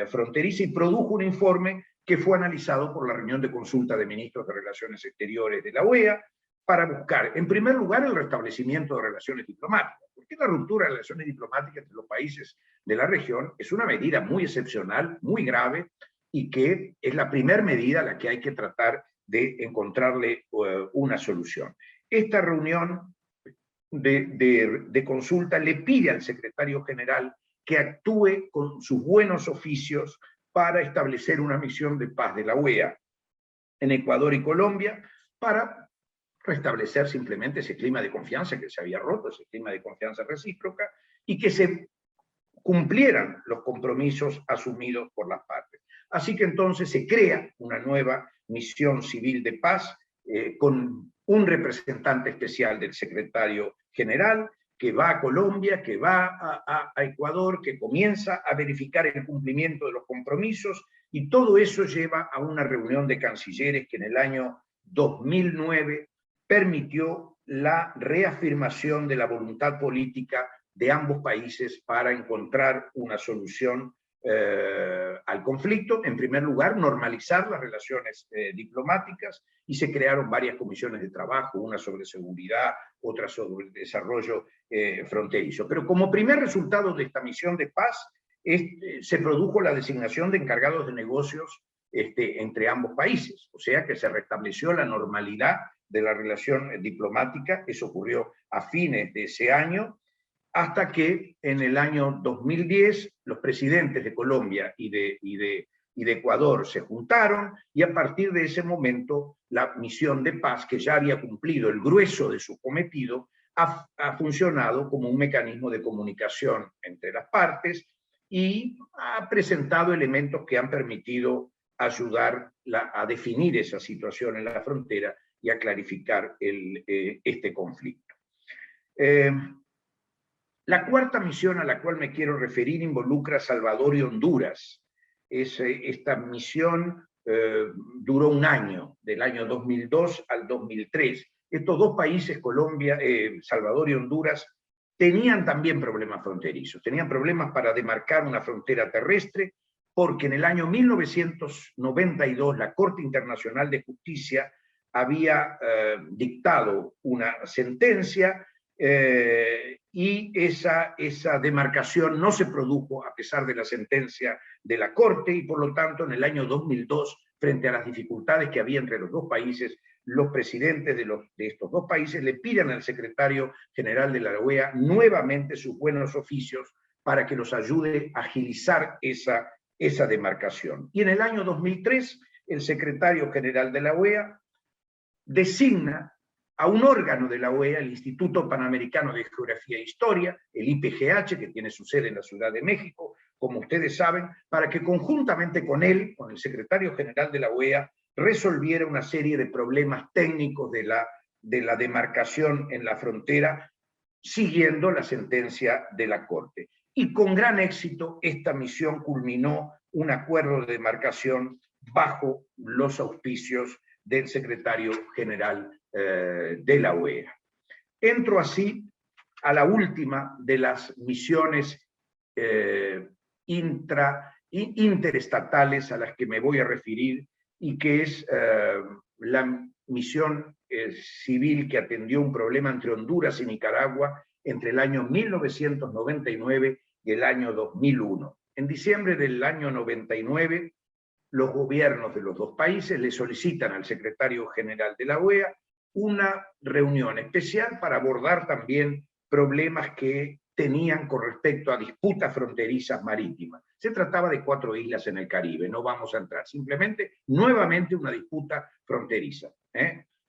fronteriza y produjo un informe que fue analizado por la reunión de consulta de ministros de Relaciones Exteriores de la OEA, para buscar, en primer lugar, el restablecimiento de relaciones diplomáticas, porque la ruptura de relaciones diplomáticas entre los países de la región es una medida muy excepcional, muy grave, y que es la primera medida a la que hay que tratar de encontrarle una solución. Esta reunión de consulta le pide al secretario general que actúe con sus buenos oficios para establecer una misión de paz de la OEA en Ecuador y Colombia, para restablecer simplemente ese clima de confianza que se había roto, ese clima de confianza recíproca, y que se cumplieran los compromisos asumidos por las partes. Así que entonces se crea una nueva misión civil de paz con un representante especial del secretario general que va a Colombia, que va a Ecuador, que comienza a verificar el cumplimiento de los compromisos, y todo eso lleva a una reunión de cancilleres que en el año 2009 permitió la reafirmación de la voluntad política de ambos países para encontrar una solución al conflicto. En primer lugar, normalizar las relaciones diplomáticas, y se crearon varias comisiones de trabajo, una sobre seguridad, otra sobre desarrollo fronterizo. Pero como primer resultado de esta misión de paz, se produjo la designación de encargados de negocios entre ambos países, o sea que se restableció la normalidad de la relación diplomática. Eso ocurrió a fines de ese año, hasta que en el año 2010 los presidentes de Colombia y de Ecuador se juntaron, y a partir de ese momento la misión de paz, que ya había cumplido el grueso de su cometido, ha funcionado como un mecanismo de comunicación entre las partes y ha presentado elementos que han permitido ayudar a definir esa situación en la frontera y a clarificar este conflicto. La cuarta misión a la cual me quiero referir involucra a Salvador y Honduras. Esta misión duró un año, del año 2002 al 2003. Estos dos países, Colombia, Salvador y Honduras, tenían también problemas fronterizos, tenían problemas para demarcar una frontera terrestre, porque en el año 1992 la Corte Internacional de Justicia había dictado una sentencia y esa demarcación no se produjo a pesar de la sentencia de la Corte, y por lo tanto en el año 2002, frente a las dificultades que había entre los dos países, los presidentes de estos dos países le piden al secretario general de la OEA nuevamente sus buenos oficios para que los ayude a agilizar esa demarcación. Y en el año 2003, el secretario general de la OEA designa a un órgano de la OEA, el Instituto Panamericano de Geografía e Historia, el IPGH, que tiene su sede en la Ciudad de México, como ustedes saben, para que conjuntamente con él, con el secretario general de la OEA, resolviera una serie de problemas técnicos de la demarcación en la frontera, siguiendo la sentencia de la Corte. Y con gran éxito, esta misión culminó un acuerdo de demarcación bajo los auspicios del secretario general de la OEA. Entro así a la última de las misiones interestatales a las que me voy a referir, y que es la misión civil que atendió un problema entre Honduras y Nicaragua entre el año 1999 y el año 2001. En diciembre del año 99, los gobiernos de los dos países le solicitan al secretario general de la OEA una reunión especial para abordar también problemas que tenían con respecto a disputas fronterizas marítimas. Se trataba de 4 islas en el Caribe, no vamos a entrar, simplemente nuevamente una disputa fronteriza,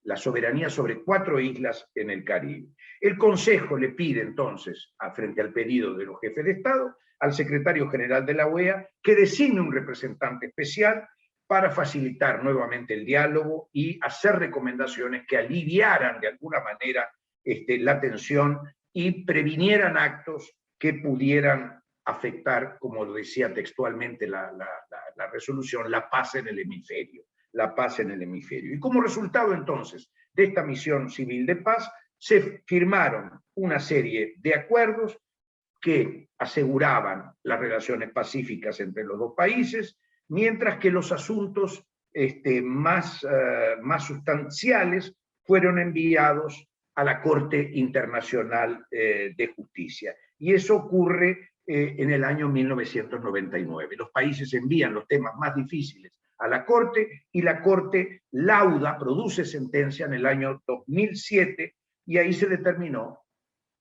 la soberanía sobre 4 islas en el Caribe. El Consejo le pide entonces, frente al pedido de los jefes de Estado, al secretario general de la OEA que designe un representante especial para facilitar nuevamente el diálogo y hacer recomendaciones que aliviaran de alguna manera la tensión y previnieran actos que pudieran afectar, como lo decía textualmente la resolución, la paz en el hemisferio. La paz en el hemisferio. Y como resultado entonces de esta misión civil de paz, se firmaron una serie de acuerdos que aseguraban las relaciones pacíficas entre los dos países, mientras que los asuntos más sustanciales fueron enviados a la Corte Internacional de Justicia. Y eso ocurre en el año 1999. Los países envían los temas más difíciles a la Corte, y la Corte lauda, produce sentencia en el año 2007, y ahí se determinó,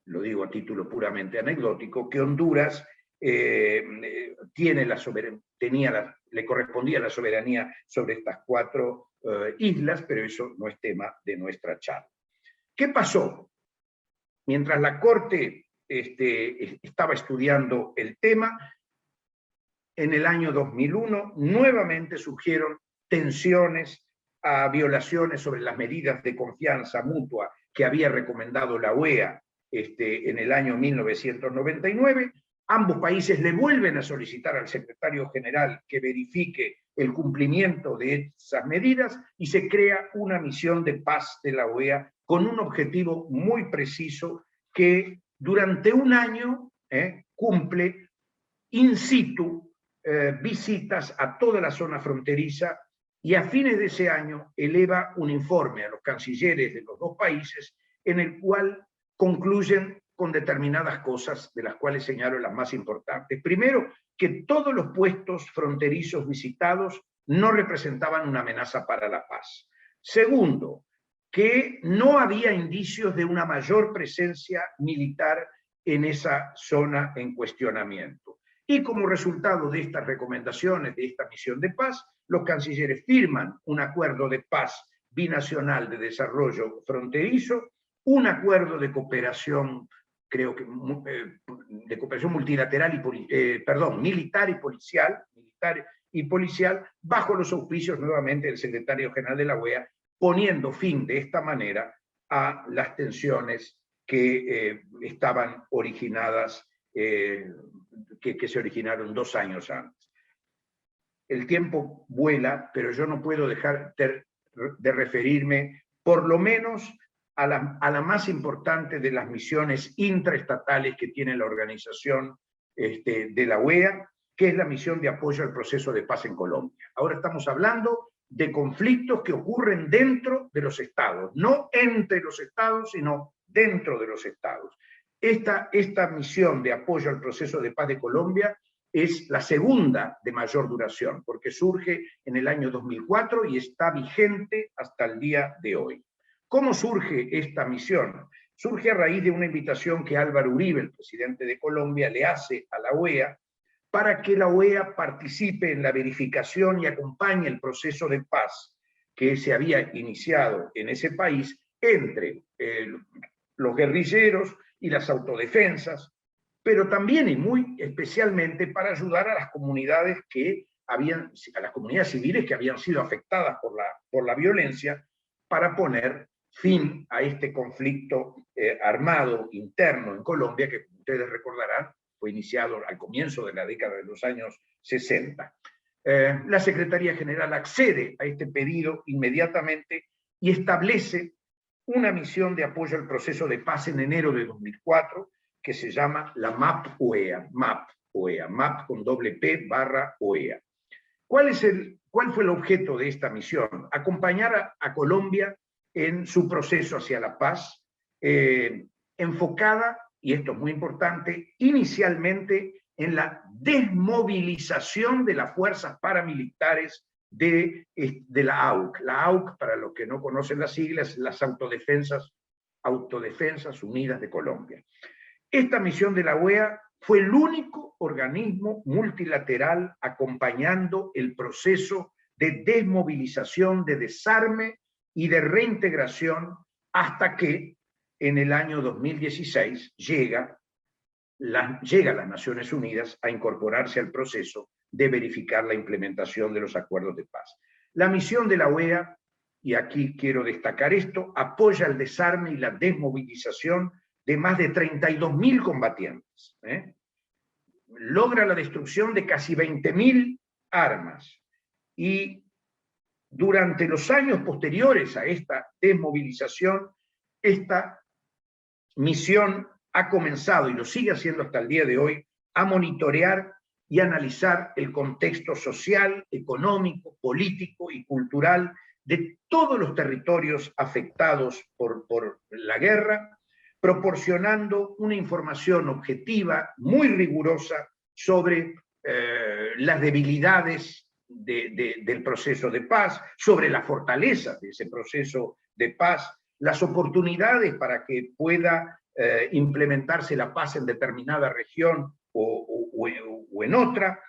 lo digo a título puramente anecdótico, que Honduras le correspondía la soberanía sobre estas 4 islas, pero eso no es tema de nuestra charla. ¿Qué pasó? Mientras la Corte estaba estudiando el tema, en el año 2001 nuevamente surgieron tensiones a violaciones sobre las medidas de confianza mutua que había recomendado la OEA en el año 1999. Ambos países le vuelven a solicitar al secretario general que verifique el cumplimiento de esas medidas y se crea una misión de paz de la OEA con un objetivo muy preciso que durante un año cumple in situ visitas a toda la zona fronteriza y a fines de ese año eleva un informe a los cancilleres de los 2 países en el cual concluyen con determinadas cosas, de las cuales señalo las más importantes. Primero, que todos los puestos fronterizos visitados no representaban una amenaza para la paz. Segundo, que no había indicios de una mayor presencia militar en esa zona en cuestionamiento. Y como resultado de estas recomendaciones, de esta misión de paz, los cancilleres firman un acuerdo de paz binacional de desarrollo fronterizo, un acuerdo de cooperación, creo que de cooperación multilateral militar y policial, bajo los auspicios nuevamente del secretario general de la OEA, poniendo fin de esta manera a las tensiones que estaban originadas, que se originaron 2 años antes. El tiempo vuela, pero yo no puedo dejar de referirme por lo menos a la más importante de las misiones intraestatales que tiene la organización de la OEA, que es la misión de apoyo al proceso de paz en Colombia. Ahora estamos hablando de conflictos que ocurren dentro de los estados, no entre los estados, sino dentro de los estados. Esta misión de apoyo al proceso de paz de Colombia es la segunda de mayor duración, porque surge en el año 2004 y está vigente hasta el día de hoy. ¿Cómo surge esta misión? Surge a raíz de una invitación que Álvaro Uribe, el presidente de Colombia, le hace a la OEA para que la OEA participe en la verificación y acompañe el proceso de paz que se había iniciado en ese país entre los guerrilleros y las autodefensas, pero también y muy especialmente para ayudar a las comunidades a las comunidades civiles que habían sido afectadas por la violencia, para poner fin a este conflicto armado interno en Colombia, que como ustedes recordarán fue iniciado al comienzo de la década de los años 60. La Secretaría General accede a este pedido inmediatamente y establece una misión de apoyo al proceso de paz en enero de 2004, que se llama la MAP-OEA, MAP con doble P / OEA. ¿Cuál fue el objeto de esta misión? Acompañar a Colombia en su proceso hacia la paz, enfocada, y esto es muy importante, inicialmente en la desmovilización de las fuerzas paramilitares de la AUC. La AUC, para los que no conocen las siglas, las Autodefensas Unidas de Colombia. Esta misión de la OEA fue el único organismo multilateral acompañando el proceso de desmovilización, de desarme y de reintegración, hasta que en el año 2016 llega las Naciones Unidas a incorporarse al proceso de verificar la implementación de los acuerdos de paz. La misión de la OEA, y aquí quiero destacar esto, apoya el desarme y la desmovilización de más de 32.000 combatientes. Logra la destrucción de casi 20.000 armas. Y durante los años posteriores a esta desmovilización, esta misión ha comenzado, y lo sigue haciendo hasta el día de hoy, a monitorear y analizar el contexto social, económico, político y cultural de todos los territorios afectados por la guerra, proporcionando una información objetiva, muy rigurosa, sobre las debilidades del proceso de paz, sobre las fortalezas de ese proceso de paz, las oportunidades para que pueda implementarse la paz en determinada región o o en otra,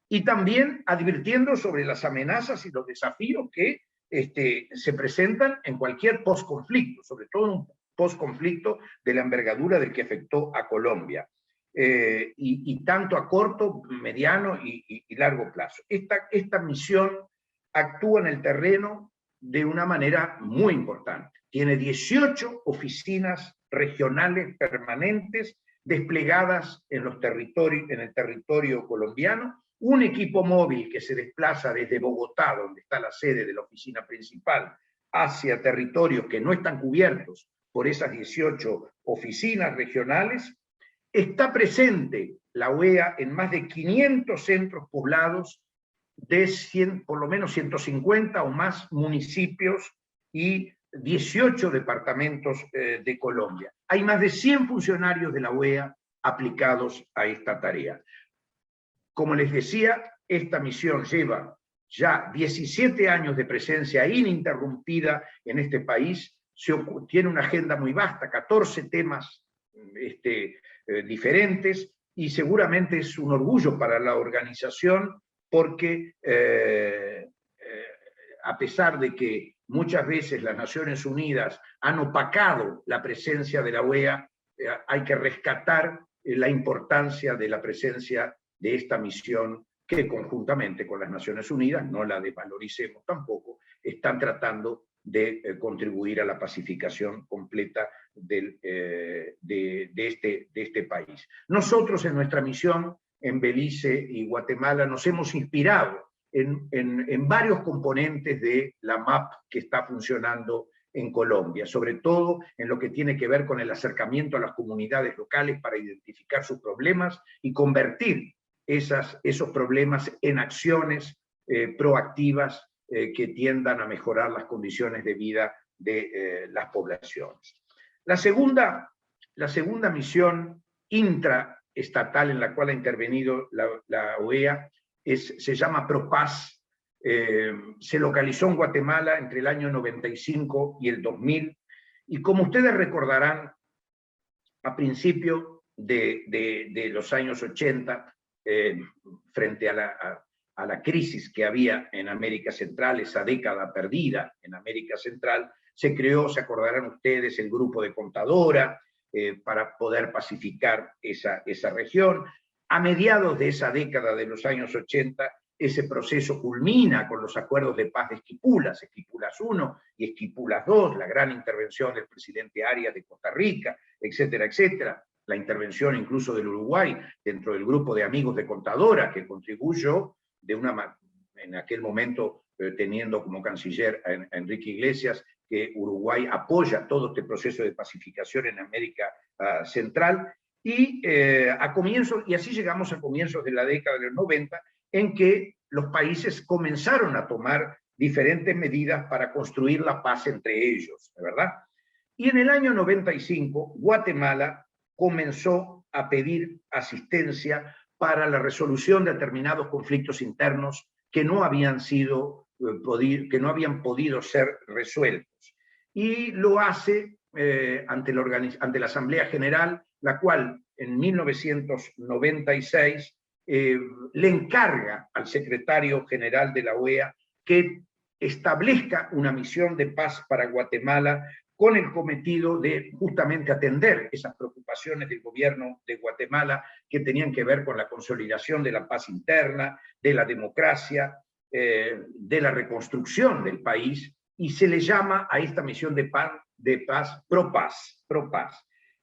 y también advirtiendo sobre las amenazas y los desafíos que se presentan en cualquier posconflicto, sobre todo en un posconflicto de la envergadura del que afectó a Colombia, y tanto a corto, mediano y largo plazo. Esta misión actúa en el terreno de una manera muy importante. Tiene 18 oficinas regionales permanentes desplegadas en el territorio colombiano, un equipo móvil que se desplaza desde Bogotá, donde está la sede de la oficina principal, hacia territorios que no están cubiertos por esas 18 oficinas regionales. Está presente la OEA en más de 500 centros poblados de por lo menos 150 o más municipios y 18 departamentos de Colombia. Hay más de 100 funcionarios de la OEA aplicados a esta tarea. Como les decía, esta misión lleva ya 17 años de presencia ininterrumpida en este país, tiene una agenda muy vasta, 14 temas diferentes, y seguramente es un orgullo para la organización porque a pesar de que muchas veces las Naciones Unidas han opacado la presencia de la OEA, hay que rescatar la importancia de la presencia de esta misión que conjuntamente con las Naciones Unidas, no la desvaloricemos tampoco, están tratando de contribuir a la pacificación completa de este país. Nosotros en nuestra misión en Belice y Guatemala nos hemos inspirado en varios componentes de la MAP que está funcionando en Colombia, sobre todo en lo que tiene que ver con el acercamiento a las comunidades locales para identificar sus problemas y convertir esos problemas en acciones proactivas que tiendan a mejorar las condiciones de vida de las poblaciones. La segunda misión intraestatal en la cual ha intervenido la OEA se llama PROPAS. Se localizó en Guatemala entre el año 95 y el 2000, y como ustedes recordarán, a principio de los años 80, frente a la crisis que había en América Central, esa década perdida en América Central, se creó, se acordarán ustedes, el grupo de Contadora para poder pacificar esa región. A mediados de esa década de los años 80, ese proceso culmina con los acuerdos de paz de Esquipulas, Esquipulas I y Esquipulas II, la gran intervención del presidente Arias de Costa Rica, etcétera, etcétera. La intervención incluso del Uruguay dentro del grupo de amigos de Contadora, que contribuyó en aquel momento teniendo como canciller a Enrique Iglesias, que Uruguay apoya todo este proceso de pacificación en América Central, y así llegamos a comienzos de la década de los 90, en que los países comenzaron a tomar diferentes medidas para construir la paz entre ellos, ¿verdad? Y en el año 95, Guatemala comenzó a pedir asistencia para la resolución de determinados conflictos internos que no habían podido ser resueltos. Y lo hace ante la Asamblea General, la cual en 1996 le encarga al secretario general de la OEA que establezca una misión de paz para Guatemala con el cometido de justamente atender esas preocupaciones del gobierno de Guatemala que tenían que ver con la consolidación de la paz interna, de la democracia, de la reconstrucción del país, y se le llama a esta misión de paz PROPAS,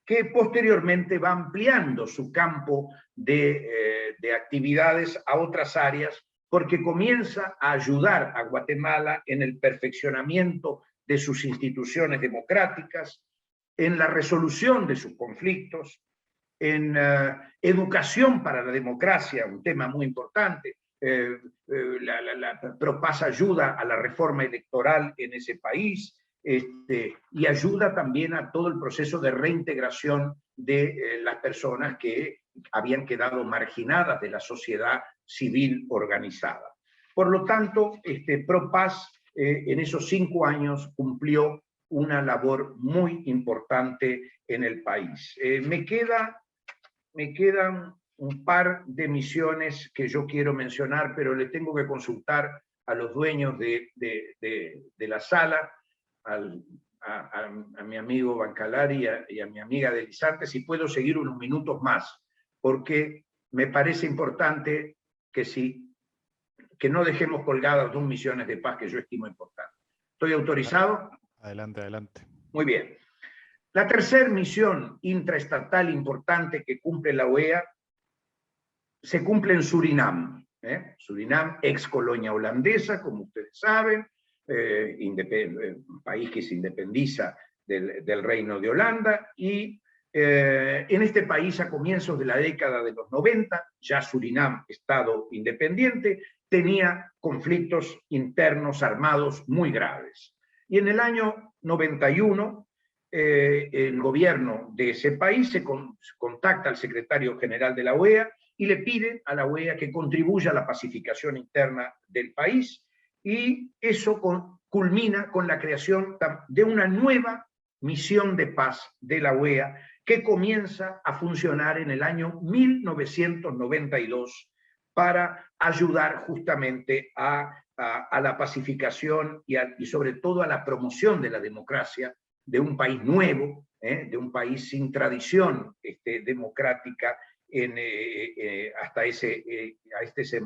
que posteriormente va ampliando su campo de actividades a otras áreas, porque comienza a ayudar a Guatemala en el perfeccionamiento de sus instituciones democráticas, en la resolución de sus conflictos, en educación para la democracia, un tema muy importante. La PROPAS ayuda a la reforma electoral en ese país, y ayuda también a todo el proceso de reintegración de las personas que habían quedado marginadas de la sociedad civil organizada. Por lo tanto, PROPAS en esos 5 años cumplió una labor muy importante en el país. Me quedan un par de misiones que yo quiero mencionar, pero le tengo que consultar a los dueños de la sala, a mi amigo Bancalari y a mi amiga Deslizante, si puedo seguir unos minutos más, porque me parece importante que no dejemos colgadas 2 misiones de paz que yo estimo importantes. ¿Estoy autorizado? Adelante, adelante. Muy bien. La tercera misión intraestatal importante que cumple la OEA se cumple en Surinam. Surinam, ex colonia holandesa, como ustedes saben, país que se independiza del Reino de Holanda, y en este país a comienzos de la década de los 90, ya Surinam, estado independiente, tenía conflictos internos armados muy graves. Y en el año 91, el gobierno de ese país se contacta al secretario general de la OEA y le pide a la OEA que contribuya a la pacificación interna del país, y eso culmina con la creación de una nueva misión de paz de la OEA que comienza a funcionar en el año 1992 para ayudar justamente a la pacificación y sobre todo a la promoción de la democracia de un país nuevo, de un país sin tradición democrática hasta ese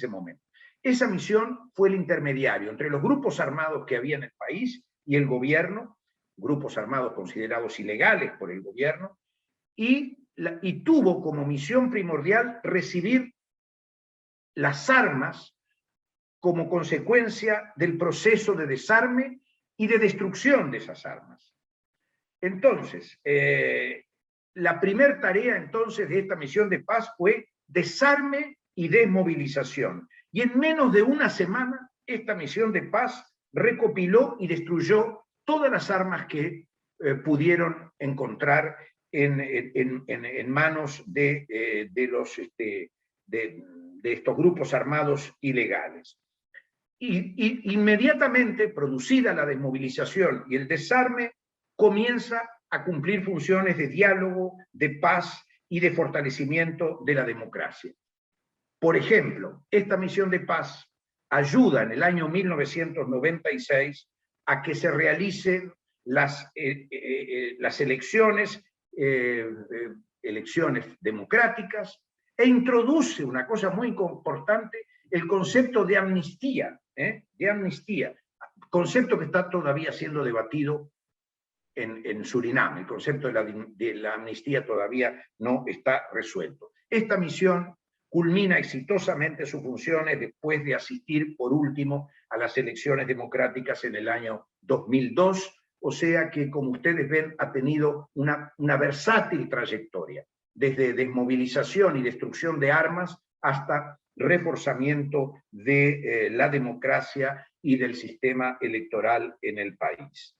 momento. Esa misión fue el intermediario entre los grupos armados que había en el país y el gobierno, grupos armados considerados ilegales por el gobierno, y tuvo como misión primordial recibir las armas como consecuencia del proceso de desarme y de destrucción de esas armas. Entonces, la primera tarea entonces de esta misión de paz fue desarme y desmovilización. Y en menos de una semana, esta misión de paz recopiló y destruyó todas las armas que pudieron encontrar en manos de estos grupos armados ilegales. Y inmediatamente, producida la desmovilización y el desarme, comienza a cumplir funciones de diálogo, de paz y de fortalecimiento de la democracia. Por ejemplo, esta misión de paz ayuda en el año 1996 a que se realicen las elecciones democráticas, e introduce una cosa muy importante, el concepto de amnistía, concepto que está todavía siendo debatido en Surinam. El concepto de la amnistía todavía no está resuelto. Esta misión culmina exitosamente sus funciones después de asistir, por último, a las elecciones democráticas en el año 2002, o sea que, como ustedes ven, ha tenido una versátil trayectoria, desde desmovilización y destrucción de armas hasta reforzamiento de la democracia y del sistema electoral en el país.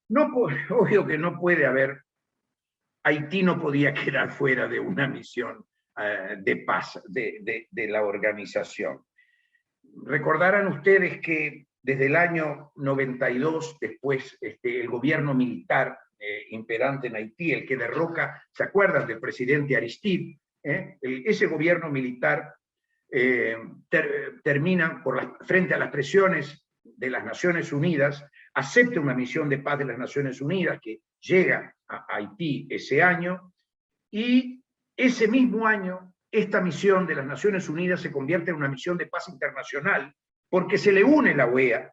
Obvio que no puede haber, Haití no podía quedar fuera de una misión de paz de la organización. Recordarán ustedes que desde el año 92, después el gobierno militar imperante en Haití, el que derroca, ¿se acuerdan del presidente Aristide? Ese gobierno militar termina frente a las presiones de las Naciones Unidas, acepta una misión de paz de las Naciones Unidas que llega a Haití ese año, y ese mismo año esta misión de las Naciones Unidas se convierte en una misión de paz internacional porque se le une la OEA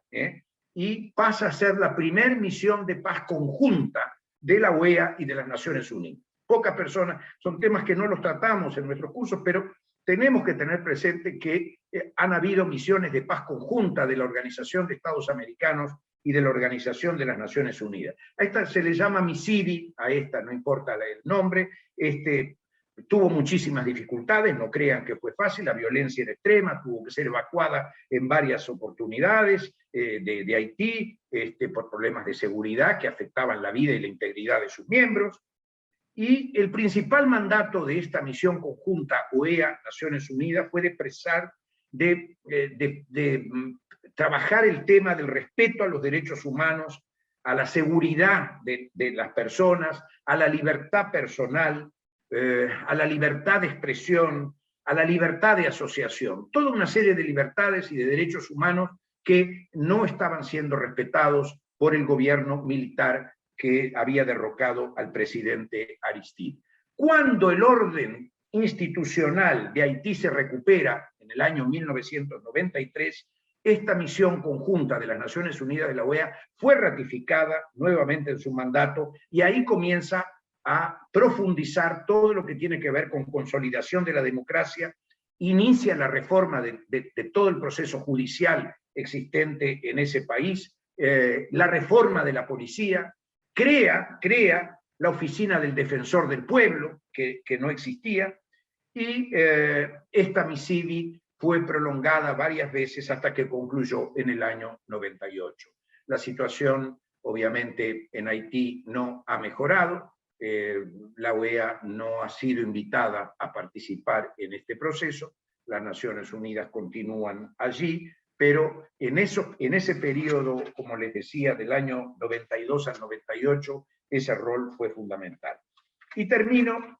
y pasa a ser la primera misión de paz conjunta de la OEA y de las Naciones Unidas. Pocas personas, son temas que no los tratamos en nuestros cursos, pero tenemos que tener presente que han habido misiones de paz conjunta de la Organización de Estados Americanos y de la Organización de las Naciones Unidas. A esta se le llama MISIDI, a esta no importa el nombre, tuvo muchísimas dificultades, no crean que fue fácil, la violencia era extrema, tuvo que ser evacuada en varias oportunidades de Haití por problemas de seguridad que afectaban la vida y la integridad de sus miembros. Y el principal mandato de esta misión conjunta OEA-Naciones Unidas fue de trabajar el tema del respeto a los derechos humanos, a la seguridad de las personas, a la libertad personal, a la libertad de expresión, a la libertad de asociación, toda una serie de libertades y de derechos humanos que no estaban siendo respetados por el gobierno militar que había derrocado al presidente Aristide. Cuando el orden institucional de Haití se recupera en el año 1993, esta misión conjunta de las Naciones Unidas de la OEA fue ratificada nuevamente en su mandato y ahí comienza a profundizar todo lo que tiene que ver con consolidación de la democracia, inicia la reforma de todo el proceso judicial existente en ese país, la reforma de la policía, crea la oficina del defensor del pueblo, que no existía, y esta misivi fue prolongada varias veces hasta que concluyó en el año 98. La situación, obviamente, en Haití no ha mejorado. La OEA no ha sido invitada a participar en este proceso. Las Naciones Unidas continúan allí, pero en ese periodo, como les decía, del año 92 al 98, ese rol fue fundamental. Y termino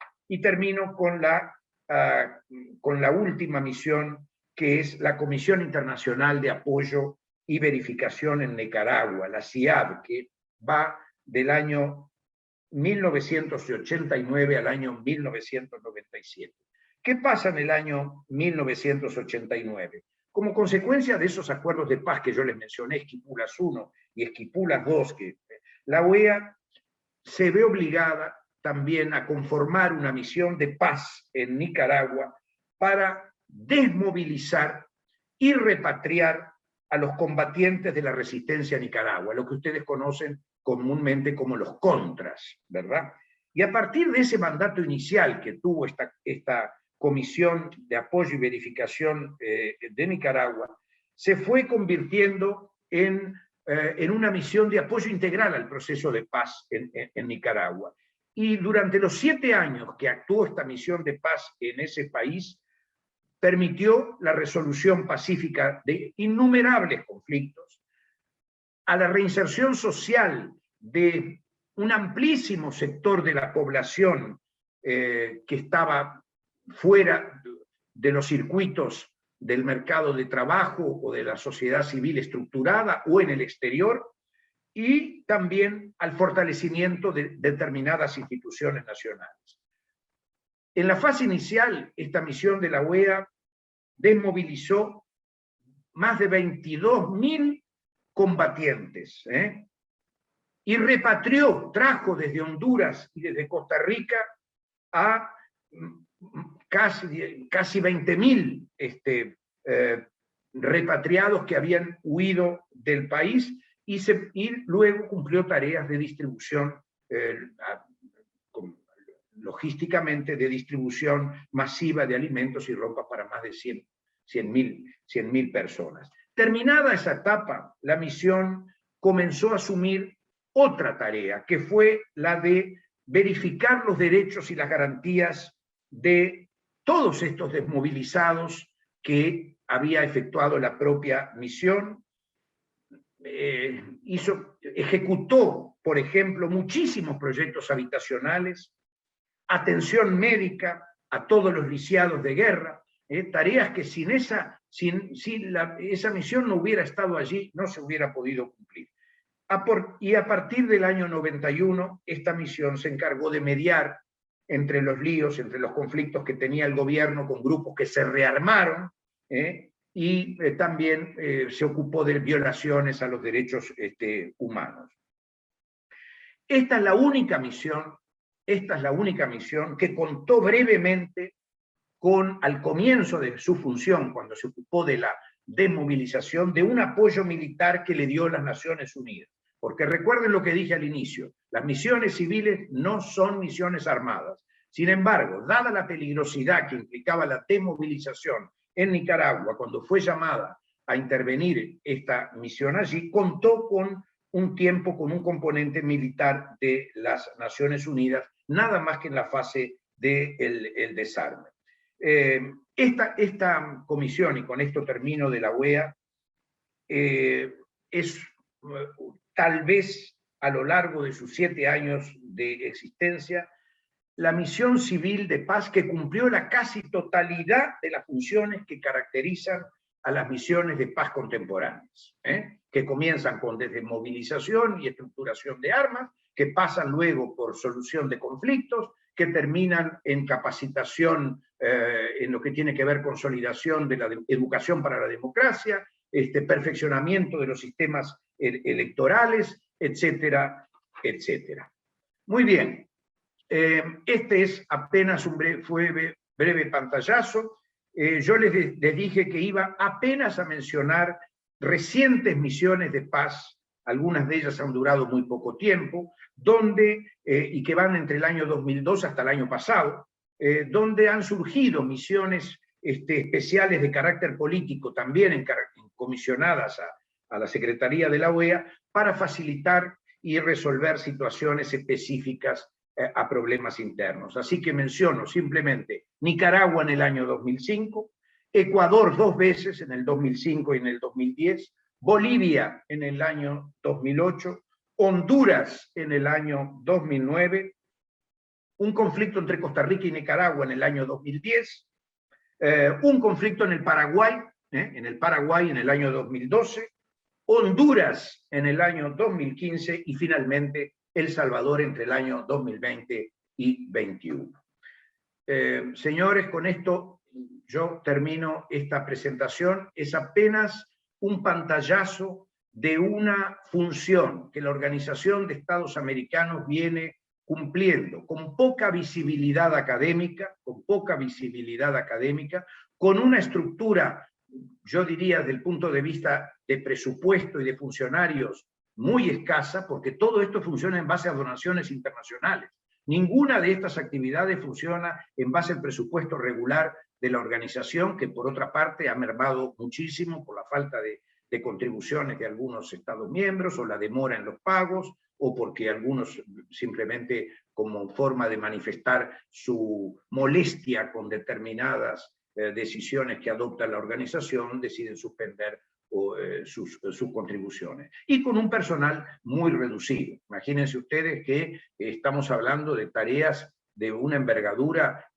con la última misión, que es la Comisión Internacional de Apoyo y Verificación en Nicaragua, la CIAV, que va del año 1989 al año 1997. ¿Qué pasa en el año 1989? Como consecuencia de esos acuerdos de paz que yo les mencioné, Esquipulas I y Esquipulas II, que la OEA se ve obligada también a conformar una misión de paz en Nicaragua para desmovilizar y repatriar a los combatientes de la resistencia a Nicaragua, lo que ustedes conocen comúnmente como los contras, ¿verdad? Y a partir de ese mandato inicial que tuvo esta Comisión de Apoyo y Verificación de Nicaragua, se fue convirtiendo en una misión de apoyo integral al proceso de paz en Nicaragua. Y durante los 7 años que actuó esta misión de paz en ese país, permitió la resolución pacífica de innumerables conflictos, a la reinserción social de un amplísimo sector de la población que estaba fuera de los circuitos del mercado de trabajo o de la sociedad civil estructurada o en el exterior, y también al fortalecimiento de determinadas instituciones nacionales. En la fase inicial, esta misión de la OEA desmovilizó más de 22.000 combatientes, y repatrió, trajo desde Honduras y desde Costa Rica a casi 20.000 repatriados que habían huido del país, y luego cumplió tareas de distribución, logísticamente, de distribución masiva de alimentos y ropa para más de 100.000 personas. Terminada esa etapa, la misión comenzó a asumir otra tarea, que fue la de verificar los derechos y las garantías de todos estos desmovilizados que había efectuado la propia misión. Ejecutó, por ejemplo, muchísimos proyectos habitacionales, atención médica a todos los lisiados de guerra, tareas que si esa misión no hubiera estado allí, no se hubiera podido cumplir. Y a partir del año 91, esta misión se encargó de mediar entre los líos, entre los conflictos que tenía el gobierno con grupos que se rearmaron, y también se ocupó de violaciones a los derechos humanos. Esta es la única misión que contó brevemente al comienzo de su función, cuando se ocupó de la desmovilización, de un apoyo militar que le dio las Naciones Unidas. Porque recuerden lo que dije al inicio, las misiones civiles no son misiones armadas. Sin embargo, dada la peligrosidad que implicaba la desmovilización en Nicaragua, cuando fue llamada a intervenir esta misión allí, contó con un componente militar de las Naciones Unidas, nada más que en la fase del desarme. Esta comisión, y con esto termino, de la OEA, es tal vez a lo largo de sus 7 años de existencia, la misión civil de paz que cumplió la casi totalidad de las funciones que caracterizan a las misiones de paz contemporáneas, que comienzan con desde movilización y estructuración de armas, que pasan luego por solución de conflictos, que terminan en capacitación en lo que tiene que ver con consolidación de la educación para la democracia, perfeccionamiento de los sistemas electorales, etcétera, etcétera. Muy bien, este es apenas un breve pantallazo. Yo les dije que iba apenas a mencionar recientes misiones de paz, algunas de ellas han durado muy poco tiempo, donde, y que van entre el año 2002 hasta el año pasado, donde han surgido misiones especiales de carácter político, también comisionadas a la Secretaría de la OEA, para facilitar y resolver situaciones específicas a problemas internos. Así que menciono simplemente Nicaragua en el año 2005, Ecuador 2 veces, en el 2005 y en el 2010, Bolivia en el año 2008, Honduras en el año 2009, un conflicto entre Costa Rica y Nicaragua en el año 2010, un conflicto en el Paraguay en el año 2012, Honduras en el año 2015 y finalmente El Salvador entre el año 2020 y 2021. Señores, con esto yo termino esta presentación. Es apenas un pantallazo de una función que la Organización de Estados Americanos viene cumpliendo con poca visibilidad académica, con una estructura, yo diría, desde el punto de vista de presupuesto y de funcionarios, muy escasa, porque todo esto funciona en base a donaciones internacionales. Ninguna de estas actividades funciona en base al presupuesto regular de la organización, que por otra parte ha mermado muchísimo por la falta de contribuciones de algunos Estados miembros, o la demora en los pagos, o porque algunos simplemente, como forma de manifestar su molestia con determinadas decisiones que adopta la organización, deciden suspender sus contribuciones. Y con un personal muy reducido. Imagínense ustedes que estamos hablando de tareas de una envergadura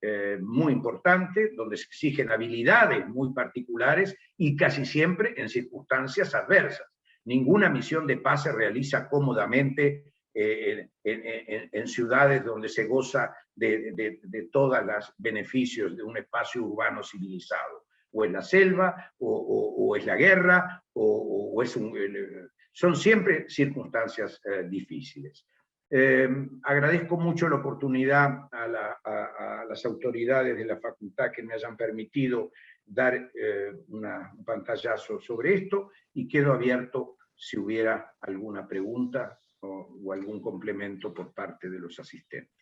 muy importante, donde se exigen habilidades muy particulares y casi siempre en circunstancias adversas. Ninguna misión de paz se realiza cómodamente en ciudades donde se goza de todos los beneficios de un espacio urbano civilizado. O es la selva, o es la guerra, o es son siempre circunstancias difíciles. Agradezco mucho la oportunidad a las autoridades de la facultad que me hayan permitido dar un pantallazo sobre esto, y quedo abierto si hubiera alguna pregunta o algún complemento por parte de los asistentes.